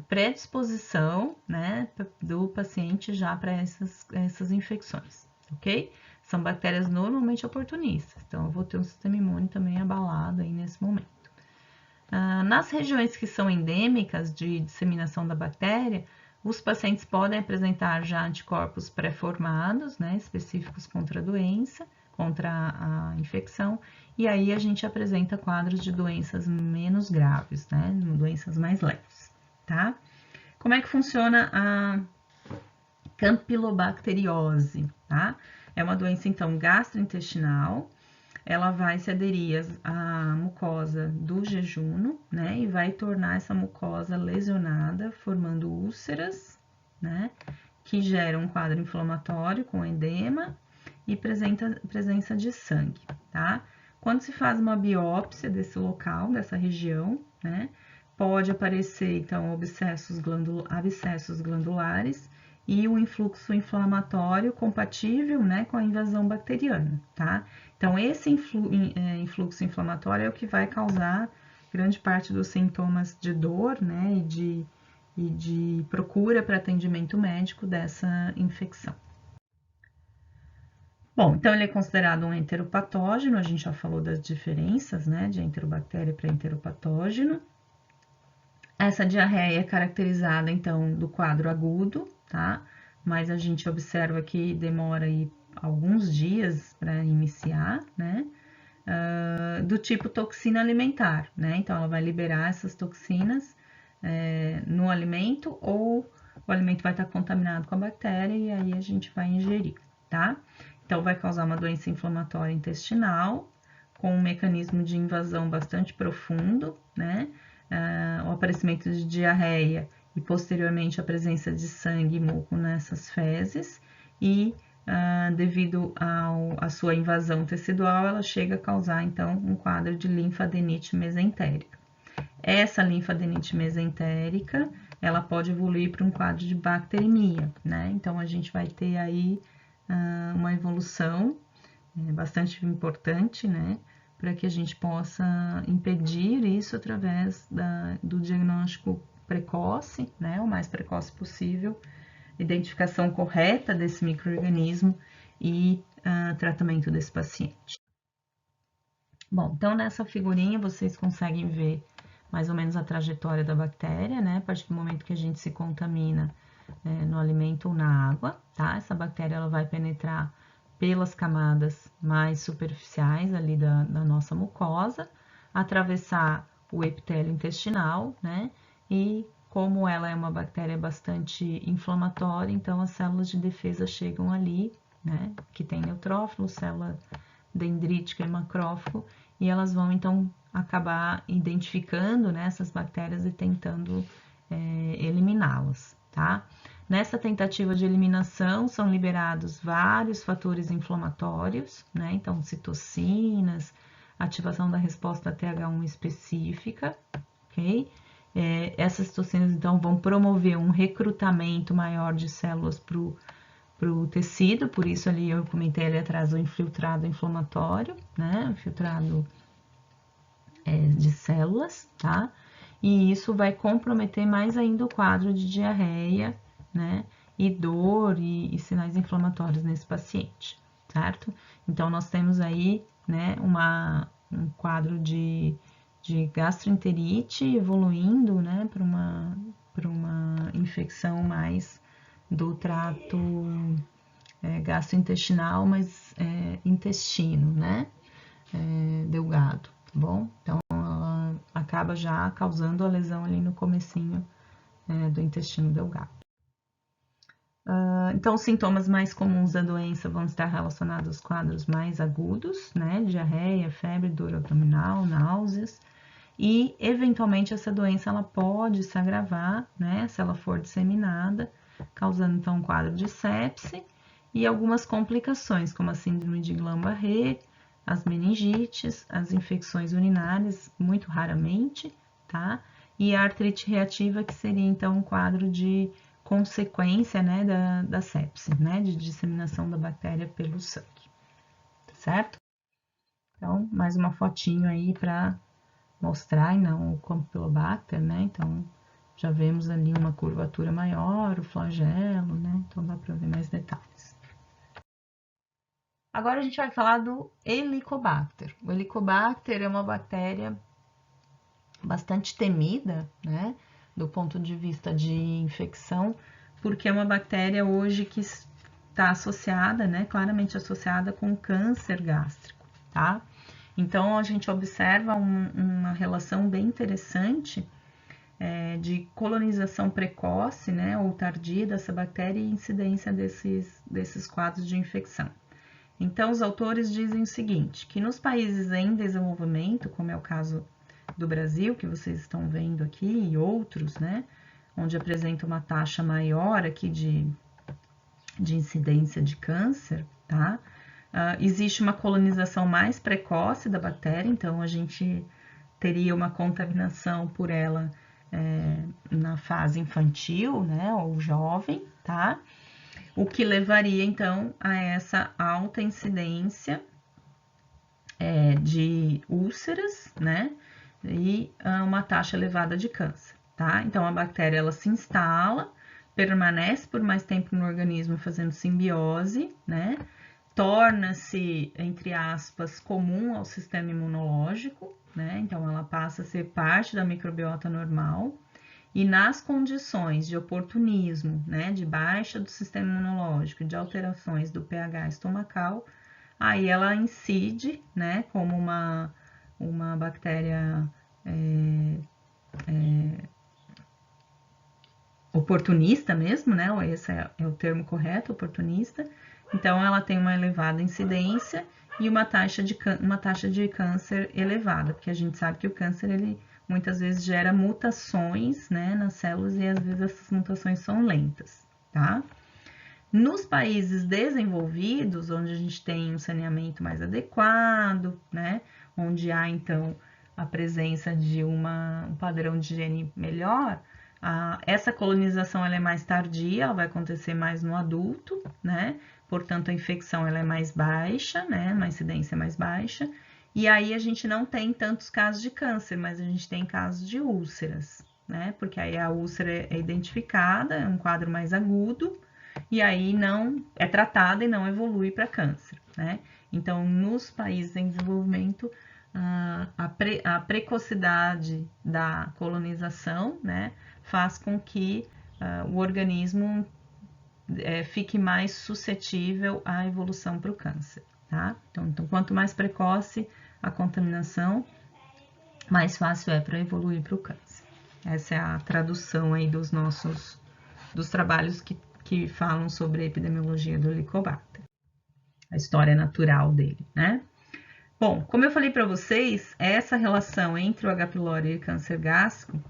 predisposição, né, do paciente já para essas infecções, ok? São bactérias normalmente oportunistas, então eu vou ter um sistema imune também abalado aí nesse momento. Nas regiões que são endêmicas de disseminação da bactéria, os pacientes podem apresentar já anticorpos pré-formados, né, específicos contra a doença, contra a infecção, e aí a gente apresenta quadros de doenças menos graves, né, doenças mais leves, tá? Como é que funciona a campilobacteriose, tá? É uma doença, então, gastrointestinal, ela vai se aderir à mucosa do jejuno, né? E vai tornar essa mucosa lesionada, formando úlceras, né? Que geram um quadro inflamatório com edema e presença de sangue, tá? Quando se faz uma biópsia desse local, dessa região, né? Pode aparecer, então, abscessos glandulares e o influxo inflamatório compatível, né, com a invasão bacteriana, tá? Então, esse influxo inflamatório é o que vai causar grande parte dos sintomas de dor, né, e de procura para atendimento médico dessa infecção. Bom, então ele é considerado um enteropatógeno, a gente já falou das diferenças, né, de enterobactéria para enteropatógeno. Essa diarreia é caracterizada, então, do quadro agudo, tá? Mas a gente observa que demora aí alguns dias para iniciar, né? Do tipo toxina alimentar, né? Então, ela vai liberar essas toxinas no alimento ou o alimento vai estar contaminado com a bactéria e aí a gente vai ingerir, tá? Então, vai causar uma doença inflamatória intestinal com um mecanismo de invasão bastante profundo, né? O aparecimento de diarreia e posteriormente a presença de sangue e muco nessas fezes e devido à sua invasão tecidual, ela chega a causar então um quadro de linfadenite mesentérica. Essa linfadenite mesentérica, ela pode evoluir para um quadro de bacteremia, né? Então a gente vai ter aí uma evolução bastante importante, né? Para que a gente possa impedir isso através do diagnóstico precoce, né, o mais precoce possível, identificação correta desse micro-organismo e tratamento desse paciente. Bom, então nessa figurinha vocês conseguem ver mais ou menos a trajetória da bactéria, né, a partir do momento que a gente se contamina no alimento ou na água, tá? Essa bactéria ela vai penetrar pelas camadas mais superficiais ali da nossa mucosa, atravessar o epitélio intestinal, né? E como ela é uma bactéria bastante inflamatória, então as células de defesa chegam ali, né? Que tem neutrófilo, célula dendrítica e macrófago, e elas vão então acabar identificando, né, essas bactérias e tentando eliminá-las, tá? Nessa tentativa de eliminação, são liberados vários fatores inflamatórios, né? Então, citocinas, ativação da resposta TH1 específica, ok? Essas citocinas, então, vão promover um recrutamento maior de células para o tecido, por isso ali eu comentei ali atrás o infiltrado inflamatório, né? Infiltrado de células, tá? E isso vai comprometer mais ainda o quadro de diarreia, né? E dor e sinais inflamatórios nesse paciente, certo? Então, nós temos aí, né, um quadro de gastroenterite evoluindo, né, para uma infecção mais do trato gastrointestinal, mas intestino, né? Delgado, tá bom? Então, ela acaba já causando a lesão ali no comecinho do intestino delgado. Então, os sintomas mais comuns da doença vão estar relacionados aos quadros mais agudos, né? Diarreia, febre, dor abdominal, náuseas. E, eventualmente, essa doença ela pode se agravar, né? Se ela for disseminada, causando, então, um quadro de sepse e algumas complicações, como a síndrome de Guillain-Barré, as meningites, as infecções urinárias, muito raramente, tá? e a artrite reativa, que seria então um quadro de consequência, né, da sepse, né, de disseminação da bactéria pelo sangue, tá certo? Então, mais uma fotinho aí para mostrar, e não o Campylobacter, né? Então, já vemos ali uma curvatura maior, o flagelo, né? Então, dá para ver mais detalhes. Agora a gente vai falar do Helicobacter. O Helicobacter é uma bactéria bastante temida, né? Do ponto de vista de infecção, porque é uma bactéria hoje que está associada, né? Claramente associada com câncer gástrico, tá? Então, a gente observa uma relação bem interessante de colonização precoce, né, ou tardia dessa bactéria e incidência desses quadros de infecção. Então, os autores dizem o seguinte, que nos países em desenvolvimento, como é o caso do Brasil, que vocês estão vendo aqui, e outros, né, onde apresenta uma taxa maior aqui de incidência de câncer, tá? Existe uma colonização mais precoce da bactéria, então a gente teria uma contaminação por ela na fase infantil, né, ou jovem, tá? O que levaria, então, a essa alta incidência de úlceras, né, e uma taxa elevada de câncer, tá? Então, a bactéria, ela se instala, permanece por mais tempo no organismo fazendo simbiose, né, torna-se, entre aspas, comum ao sistema imunológico, né? Então, ela passa a ser parte da microbiota normal. E nas condições de oportunismo, né, de baixa do sistema imunológico, de alterações do pH estomacal, aí ela incide, né, como uma bactéria oportunista mesmo, né? Esse é o termo correto, oportunista. Então, ela tem uma elevada incidência e uma taxa de câncer elevada, porque a gente sabe que o câncer, ele muitas vezes gera mutações, né, nas células e às vezes essas mutações são lentas, tá? Nos países desenvolvidos, onde a gente tem um saneamento mais adequado, né, onde há então a presença de um padrão de higiene melhor, essa colonização ela é mais tardia, ela vai acontecer mais no adulto, né? Portanto, a infecção ela é mais baixa, né? Uma incidência mais baixa. E aí a gente não tem tantos casos de câncer, mas a gente tem casos de úlceras, né? Porque aí a úlcera é identificada, é um quadro mais agudo, e aí não é tratada e não evolui para câncer, né? Então, nos países em desenvolvimento, a precocidade da colonização, né, faz com que o organismo fique mais suscetível à evolução para o câncer, tá? Então, quanto mais precoce a contaminação, mais fácil é para evoluir para o câncer. Essa é a tradução aí dos trabalhos que falam sobre a epidemiologia do Helicobacter, a história natural dele, né? Bom, como eu falei para vocês, essa relação entre o H. pylori e o câncer gástrico,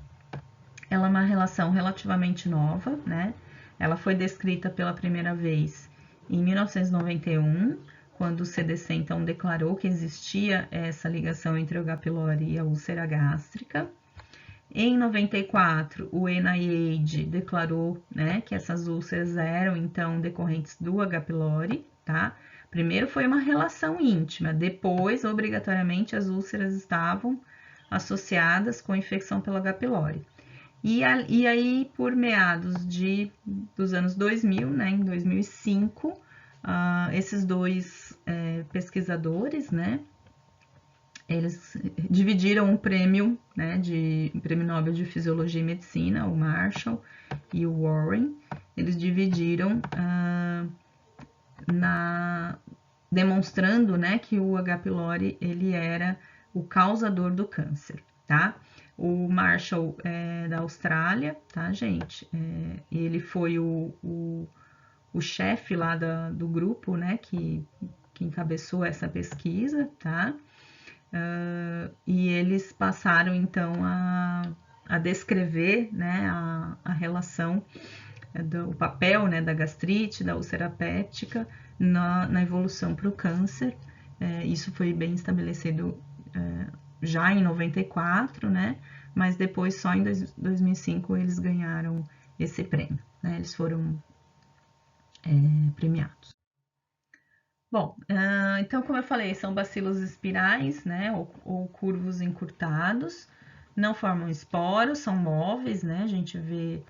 ela é uma relação relativamente nova, né? Ela foi descrita pela primeira vez em 1991, quando o CDC então declarou que existia essa ligação entre o H. pylori e a úlcera gástrica. Em 94, o NIH declarou, né, que essas úlceras eram então decorrentes do H. pylori, tá? Primeiro foi uma relação íntima, depois, obrigatoriamente, as úlceras estavam associadas com infecção pelo H. pylori. E aí, por meados dos anos 2000, né, em 2005, esses dois pesquisadores, né, eles dividiram um prêmio, né, um prêmio Nobel de Fisiologia e Medicina, o Marshall e o Warren, eles dividiram demonstrando, né, que o H. pylori ele era o causador do câncer, tá? O Marshall é da Austrália, tá, gente? Ele foi o chefe lá do grupo, né, que encabeçou essa pesquisa, tá? E eles passaram, então, a descrever, né, a relação do papel, né, da gastrite, da úlcera péptica na evolução para o câncer. Isso foi bem estabelecido já em 94, né, mas depois, só em 2005, eles ganharam esse prêmio, né? Eles foram premiados. Bom, então, como eu falei, são bacilos espirais, né, ou curvos encurtados, não formam esporos, são móveis, né, a gente vê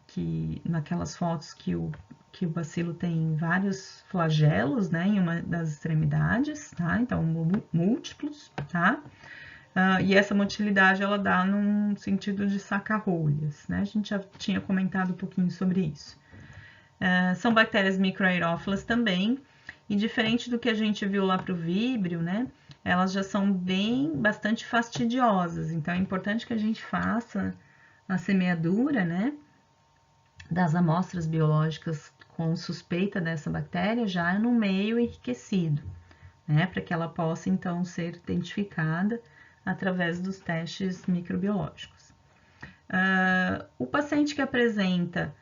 que naquelas fotos que o bacilo tem vários flagelos, né, em uma das extremidades, tá, então múltiplos, tá, e essa motilidade ela dá num sentido de saca-rolhas, né, a gente já tinha comentado um pouquinho sobre isso. São bactérias microaerófilas também, e diferente do que a gente viu lá para o víbrio, né, elas já são bastante fastidiosas, então é importante que a gente faça a semeadura, né, das amostras biológicas com suspeita dessa bactéria já no meio enriquecido, né, para que ela possa então ser identificada através dos testes microbiológicos. O paciente que apresenta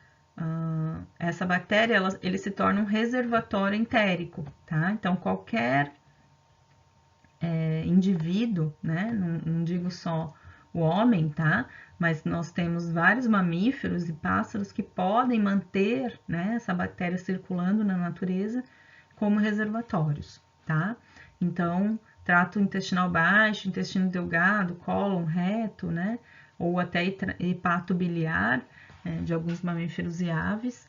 essa bactéria, ele se torna um reservatório entérico, tá? Então, qualquer indivíduo, né? Não digo só o homem, tá? Mas nós temos vários mamíferos e pássaros que podem manter, né, essa bactéria circulando na natureza como reservatórios, tá? Então, trato intestinal baixo, intestino delgado, cólon, reto, né? Ou até hepato biliar, de alguns mamíferos e aves,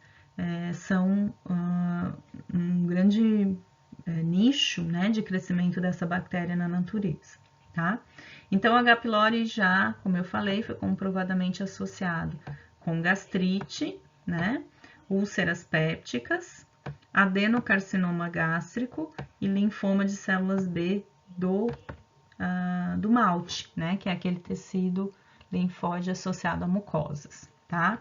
são um grande nicho, né, de crescimento dessa bactéria na natureza, tá? Então, H. pylori já, como eu falei, foi comprovadamente associado com gastrite, né, úlceras pépticas, adenocarcinoma gástrico e linfoma de células B do malte, né, que é aquele tecido linfóide associado a mucosas, tá?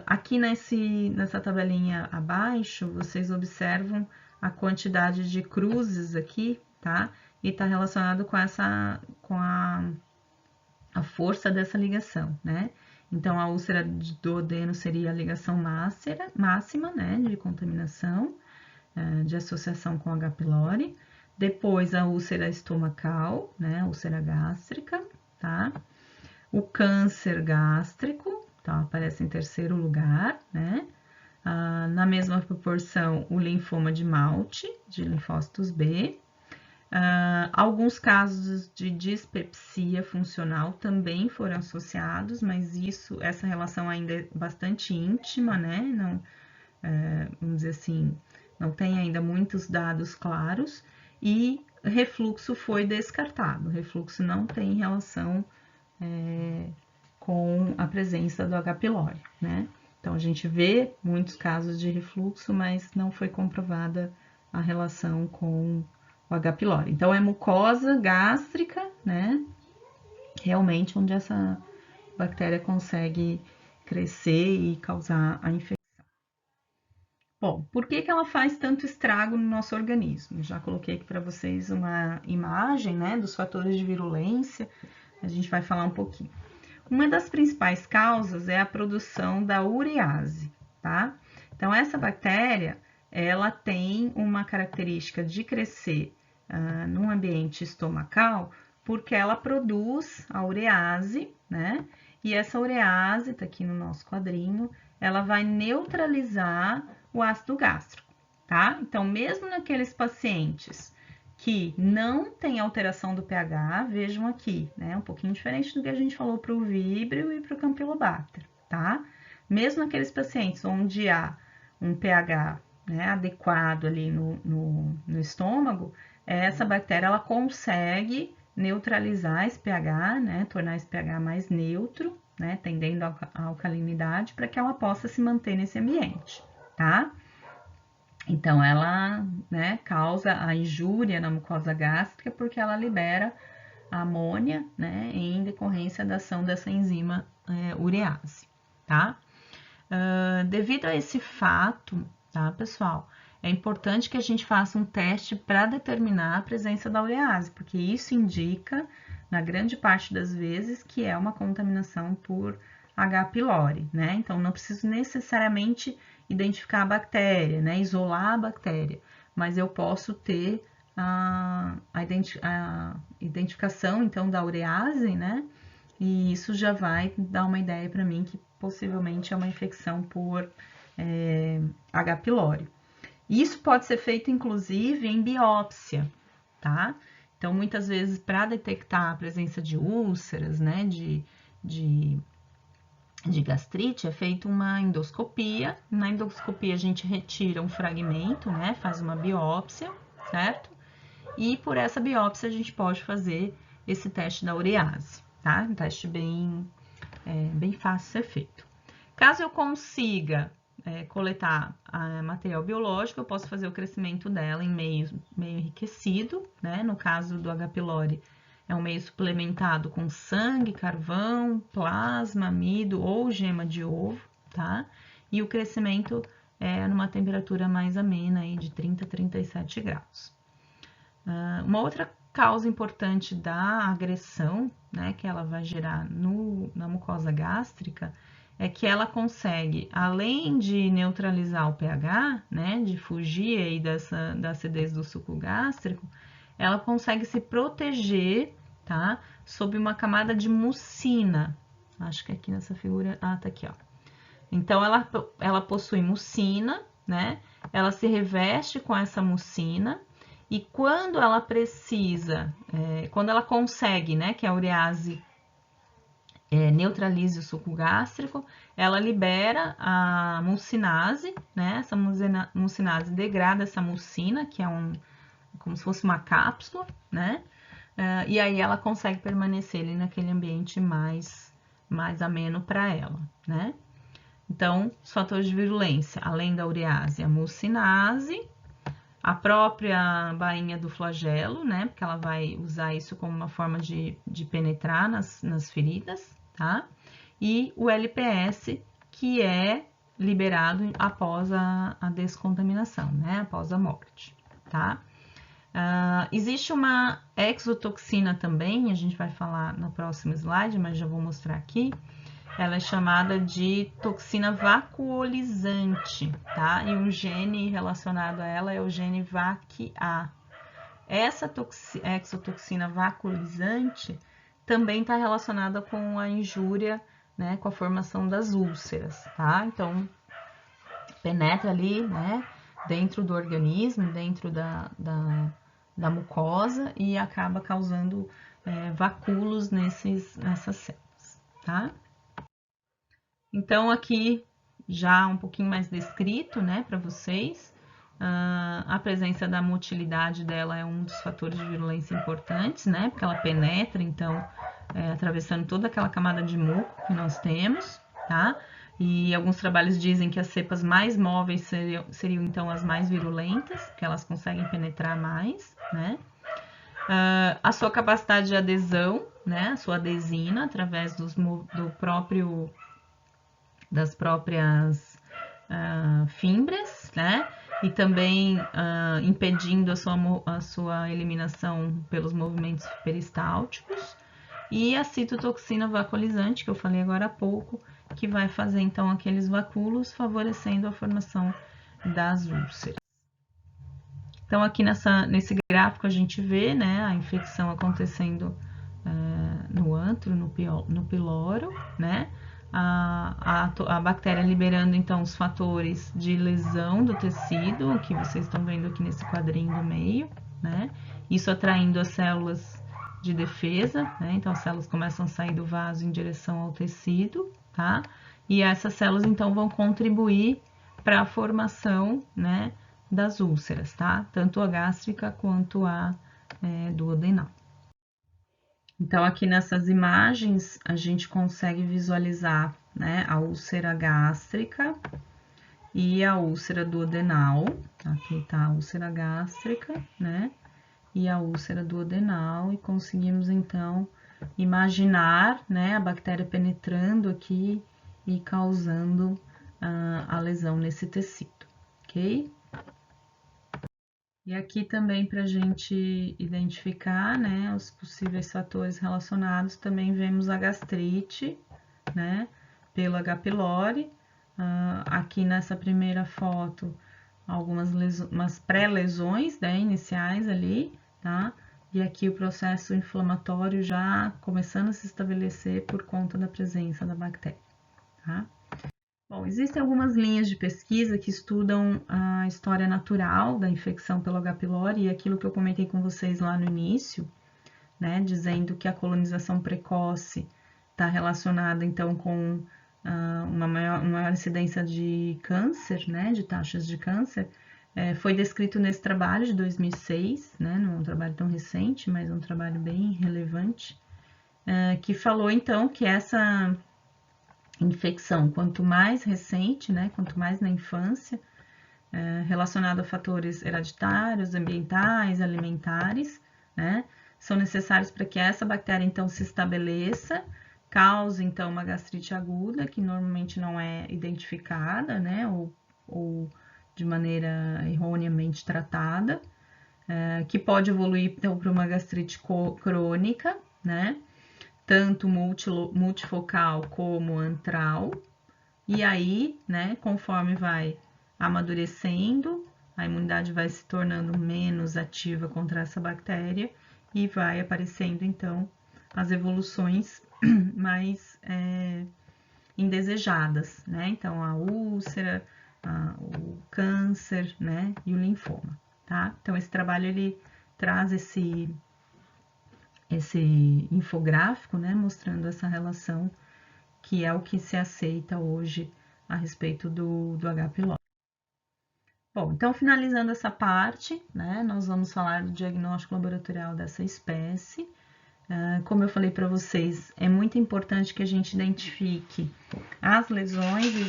Aqui nessa tabelinha abaixo, vocês observam a quantidade de cruzes aqui, tá? E tá relacionado com a força dessa ligação, né? Então, a úlcera do duodeno seria a ligação máxima, né, de contaminação, de associação com H. pylori. Depois, a úlcera estomacal, né, úlcera gástrica, tá? O câncer gástrico, tá, aparece em terceiro lugar, né? Na mesma proporção, o linfoma de Malte, de linfócitos B. Alguns casos de dispepsia funcional também foram associados, mas essa relação ainda é bastante íntima, né? Não, vamos dizer assim, não tem ainda muitos dados claros. E refluxo foi descartado. Refluxo não tem relação com a presença do H. pylori, né? Então, a gente vê muitos casos de refluxo, mas não foi comprovada a relação com o H. pylori. Então, é mucosa gástrica, né? Realmente, onde essa bactéria consegue crescer e causar a infecção. Bom, por que ela faz tanto estrago no nosso organismo? Já coloquei aqui para vocês uma imagem, né, dos fatores de virulência. A gente vai falar um pouquinho. Uma das principais causas é a produção da urease, tá? Então, essa bactéria, ela tem uma característica de crescer num ambiente estomacal, porque ela produz a urease, né? E essa urease, tá aqui no nosso quadrinho, ela vai neutralizar o ácido gástrico, tá? Então, mesmo naqueles pacientes que não tem alteração do pH, vejam aqui, né? Um pouquinho diferente do que a gente falou para o víbrio e para o campylobacter, tá? Mesmo naqueles pacientes onde há um pH, né, adequado ali no estômago, essa bactéria ela consegue neutralizar esse pH, né? Tornar esse pH mais neutro, né? Tendendo à alcalinidade, para que ela possa se manter nesse ambiente, tá? Então, ela, né, causa a injúria na mucosa gástrica porque ela libera a amônia, né, em decorrência da ação dessa enzima urease, tá? Devido a esse fato, tá, pessoal, é importante que a gente faça um teste para determinar a presença da urease, porque isso indica, na grande parte das vezes, que é uma contaminação por H. pylori, né? Então, não preciso necessariamente identificar a bactéria, né? Isolar a bactéria, mas eu posso ter a identificação, então, da urease, né? e isso já vai dar uma ideia para mim que possivelmente é uma infecção por H. pylori. Isso pode ser feito, inclusive, em biópsia, tá? Então, muitas vezes, para detectar a presença de úlceras, né, de gastrite, é feita uma endoscopia. Na endoscopia, a gente retira um fragmento, né, faz uma biópsia, certo? E por essa biópsia, a gente pode fazer esse teste da urease, tá? Um teste bem fácil de ser feito. Caso eu consiga coletar material biológico, eu posso fazer o crescimento dela em meio enriquecido, né? No caso do H. pylori, é um meio suplementado com sangue, carvão, plasma, amido ou gema de ovo, tá? E o crescimento é numa temperatura mais amena, aí, de 30 a 37 graus. Uma outra causa importante da agressão, né, que ela vai gerar na mucosa gástrica, é que ela consegue, além de neutralizar o pH, né, de fugir aí da acidez do suco gástrico, ela consegue se proteger, tá, sob uma camada de mucina. Acho que aqui nessa figura, tá aqui, ó. Então, ela possui mucina, né, ela se reveste com essa mucina, e quando ela precisa, quando ela consegue, né, que a urease neutralize o suco gástrico, ela libera a mucinase, né? Essa mucinase degrada essa mucina, que é como se fosse uma cápsula, né? E aí ela consegue permanecer ali naquele ambiente mais ameno para ela, né? Então, os fatores de virulência, além da urease, a mucinase, a própria bainha do flagelo, né? Porque ela vai usar isso como uma forma de penetrar nas feridas, tá? E o LPS, que é liberado após a descontaminação, né? Após a morte, tá? Existe uma exotoxina também, a gente vai falar no próximo slide, mas já vou mostrar aqui. Ela é chamada de toxina vacuolizante, tá? E um gene relacionado a ela é o gene VAC-A. Essa exotoxina vacuolizante também está relacionada com a injúria, né? Com a formação das úlceras, tá? Então, penetra ali, né? Dentro do organismo, dentro da mucosa e acaba causando vacúolos nessas células, tá? Então, aqui já um pouquinho mais descrito, né, para vocês. A presença da motilidade dela é um dos fatores de virulência importantes, né, porque ela penetra, então, atravessando toda aquela camada de muco que nós temos, tá? E alguns trabalhos dizem que as cepas mais móveis seriam então, as mais virulentas, porque elas conseguem penetrar mais, né? A sua capacidade de adesão, né, a sua adesina, através das próprias fibras, né? E também impedindo a sua eliminação pelos movimentos peristálticos. E a citotoxina vacuolizante, que eu falei agora há pouco, que vai fazer então aqueles vacúolos, favorecendo a formação das úlceras. Então, aqui nesse gráfico a gente vê, né, a infecção acontecendo no antro, no piloro, né? A bactéria liberando, então, os fatores de lesão do tecido, que vocês estão vendo aqui nesse quadrinho do meio, né? Isso atraindo as células de defesa, né? Então, as células começam a sair do vaso em direção ao tecido, tá? E essas células, então, vão contribuir para a formação, né, das úlceras, tá? Tanto a gástrica quanto a duodenal. Então, aqui nessas imagens, a gente consegue visualizar, né, a úlcera gástrica e a úlcera duodenal. Aqui tá a úlcera gástrica, né, e a úlcera duodenal, e conseguimos, então, imaginar, né, a bactéria penetrando aqui e causando a lesão nesse tecido, ok? E aqui também para a gente identificar, né, os possíveis fatores relacionados, também vemos a gastrite, né, pelo H. pylori. Aqui nessa primeira foto, umas pré-lesões, né, iniciais ali, tá? e aqui o processo inflamatório já começando a se estabelecer por conta da presença da bactéria, tá? Bom, existem algumas linhas de pesquisa que estudam a história natural da infecção pelo H. pylori e aquilo que eu comentei com vocês lá no início, né, dizendo que a colonização precoce está relacionada, então, com uma maior incidência de câncer, né, de taxas de câncer, foi descrito nesse trabalho de 2006, né, não é um trabalho tão recente, mas um trabalho bem relevante, que falou, então, que essa infecção, quanto mais recente, né, quanto mais na infância, relacionado a fatores hereditários, ambientais, alimentares, né, são necessários para que essa bactéria então se estabeleça, cause então uma gastrite aguda, que normalmente não é identificada, né, ou de maneira erroneamente tratada, que pode evoluir então para uma gastrite crônica, né, tanto multifocal como antral, e aí, né, conforme vai amadurecendo, a imunidade vai se tornando menos ativa contra essa bactéria e vai aparecendo, então, as evoluções mais indesejadas, né? Então, a úlcera, o câncer, né? E o linfoma, tá? Então, esse trabalho, ele traz esse infográfico, né? Mostrando essa relação que é o que se aceita hoje a respeito do H. pylori. Bom, então finalizando essa parte, né, nós vamos falar do diagnóstico laboratorial dessa espécie. Como eu falei para vocês, é muito importante que a gente identifique as lesões e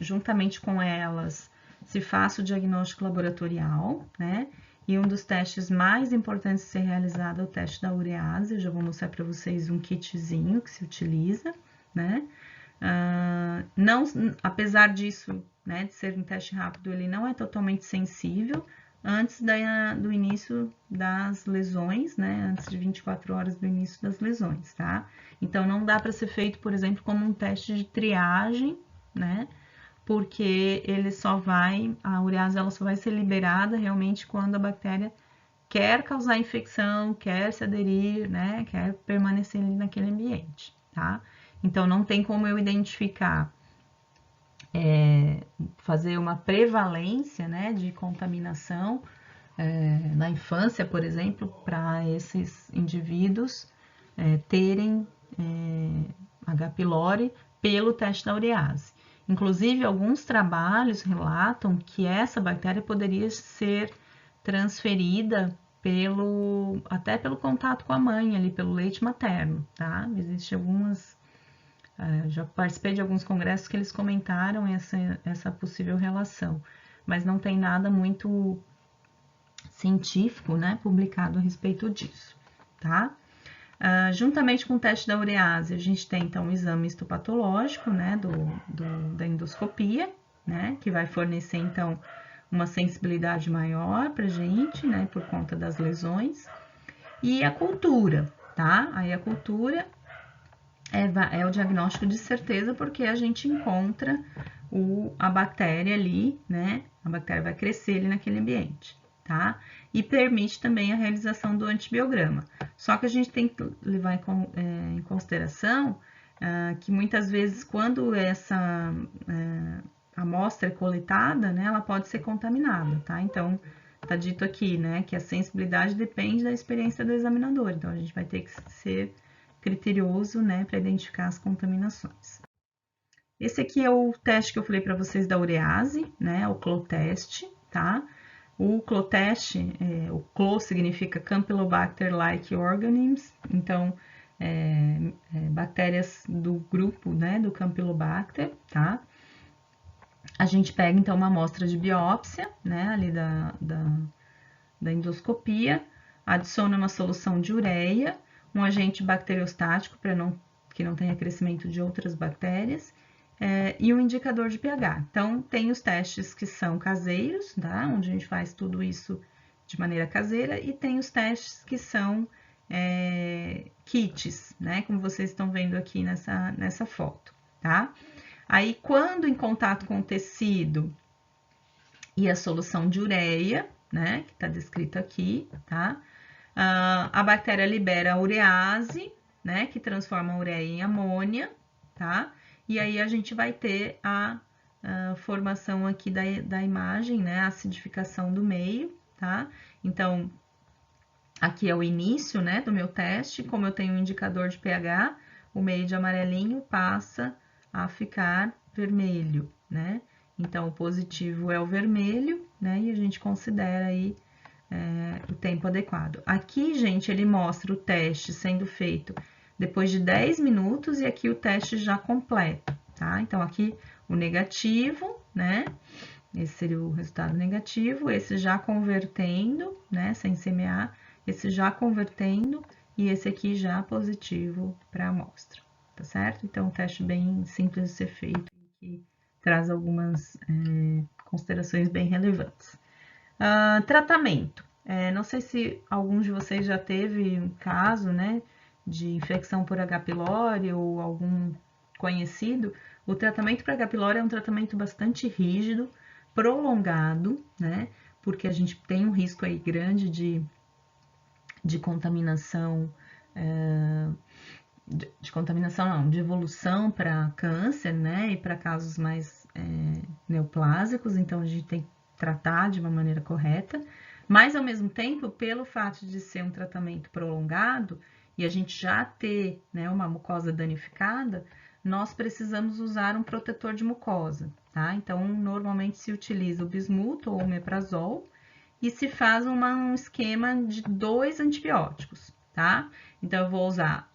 juntamente com elas se faça o diagnóstico laboratorial, né? E um dos testes mais importantes de ser realizado é o teste da urease. Eu já vou mostrar para vocês um kitzinho que se utiliza, né? Não, apesar disso, né, de ser um teste rápido, ele não é totalmente sensível antes do início das lesões, né, antes de 24 horas do início das lesões, tá? Então, não dá para ser feito, por exemplo, como um teste de triagem, né, porque ele só vai, a urease ela só vai ser liberada realmente quando a bactéria quer causar infecção, quer se aderir, né, quer permanecer ali naquele ambiente, tá? Então, não tem como eu identificar, fazer uma prevalência, né, de contaminação na infância, por exemplo, para esses indivíduos terem H. pylori pelo teste da urease. Inclusive, alguns trabalhos relatam que essa bactéria poderia ser transferida até pelo contato com a mãe, ali pelo leite materno, tá? Existem algumas, já participei de alguns congressos que eles comentaram essa possível relação, mas não tem nada muito científico, né, publicado a respeito disso, tá? Juntamente com o teste da urease, a gente tem então o exame histopatológico, né, da endoscopia, né, que vai fornecer então uma sensibilidade maior pra gente, né, por conta das lesões, e a cultura, tá? Aí a cultura é o diagnóstico de certeza porque a gente encontra a bactéria ali, né? A bactéria vai crescer ali naquele ambiente, tá? E permite também a realização do antibiograma. Só que a gente tem que levar em consideração que muitas vezes quando essa amostra é coletada, né, ela pode ser contaminada, tá? Então, tá dito aqui, né, que a sensibilidade depende da experiência do examinador. Então, a gente vai ter que ser criterioso, né, para identificar as contaminações. Esse aqui é o teste que eu falei para vocês da urease, né, o CLO-test, tá? O CLO-test, o CLO significa Campylobacter-like organisms, então, bactérias do grupo, né, do Campylobacter, tá? A gente pega, então, uma amostra de biópsia, né, ali da endoscopia, adiciona uma solução de ureia, um agente bacteriostático para que não tenha crescimento de outras bactérias, e um indicador de pH. Então, tem os testes que são caseiros, tá? Onde a gente faz tudo isso de maneira caseira, e tem os testes que são kits, né? Como vocês estão vendo aqui nessa foto, tá? Aí, quando em contato com o tecido e a solução de ureia, né? Que tá descrito aqui, tá? A bactéria libera a urease, né, que transforma a ureia em amônia, tá? E aí a gente vai ter a formação aqui da imagem, né, a acidificação do meio, tá? Então, aqui é o início, né, do meu teste, como eu tenho um indicador de pH, o meio de amarelinho passa a ficar vermelho, né? Então, o positivo é o vermelho, né, e a gente considera aí o tempo adequado. Aqui, gente, ele mostra o teste sendo feito depois de 10 minutos e aqui o teste já completo, tá? Então, aqui o negativo, né? Esse seria o resultado negativo, esse já convertendo, né? Sem semear, esse já convertendo e esse aqui já positivo para a amostra, tá certo? Então, um teste bem simples de ser feito e que traz algumas considerações bem relevantes. Tratamento. Não sei se alguns de vocês já teve um caso, né, de infecção por H. pylori ou algum conhecido. O tratamento para H. pylori é um tratamento bastante rígido, prolongado, né, porque a gente tem um risco aí grande de contaminação, de contaminação não, de evolução para câncer, né, e para casos mais neoplásicos, então a gente tem que tratar de uma maneira correta, mas ao mesmo tempo, pelo fato de ser um tratamento prolongado e a gente já ter, né, uma mucosa danificada, nós precisamos usar um protetor de mucosa, tá? Então, normalmente se utiliza o bismuto ou o omeprazol e se faz um esquema de 2 antibióticos, tá? Então, eu vou usar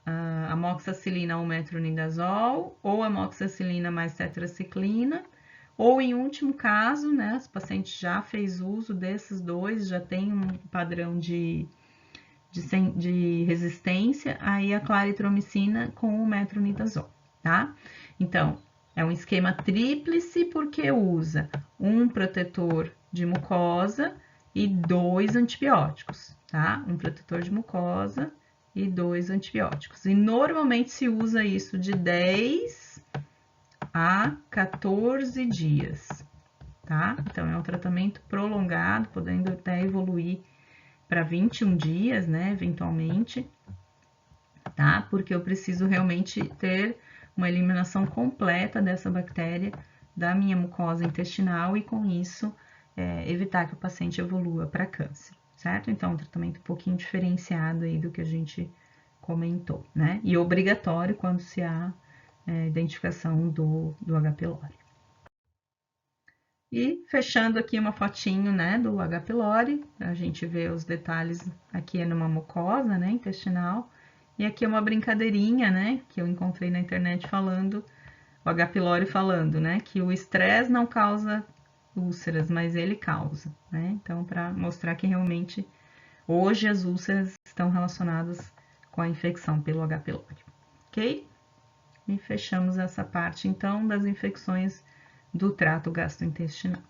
amoxicilina ou metronidazol ou amoxicilina mais tetraciclina, ou em último caso, né, se o paciente já fez uso desses dois, já tem um padrão de resistência, aí a claritromicina com o metronidazol, tá? Então, é um esquema tríplice porque usa um protetor de mucosa e 2 antibióticos, tá? Um protetor de mucosa e 2 antibióticos. E normalmente se usa isso de 10 a 14 dias, tá? Então, é um tratamento prolongado, podendo até evoluir para 21 dias, né, eventualmente, tá? Porque eu preciso realmente ter uma eliminação completa dessa bactéria da minha mucosa intestinal e, com isso, evitar que o paciente evolua para câncer, certo? Então, um tratamento um pouquinho diferenciado aí do que a gente comentou, né? E obrigatório quando se há identificação do H. pylori. E fechando aqui uma fotinho, né, do H. pylori, a gente vê os detalhes, aqui é numa mucosa, né, intestinal, e aqui é uma brincadeirinha, né, que eu encontrei na internet falando, o H. pylori falando, né, que o estresse não causa úlceras, mas ele causa, né, então para mostrar que realmente hoje as úlceras estão relacionadas com a infecção pelo H. pylori, ok? E fechamos essa parte, então, das infecções do trato gastrointestinal.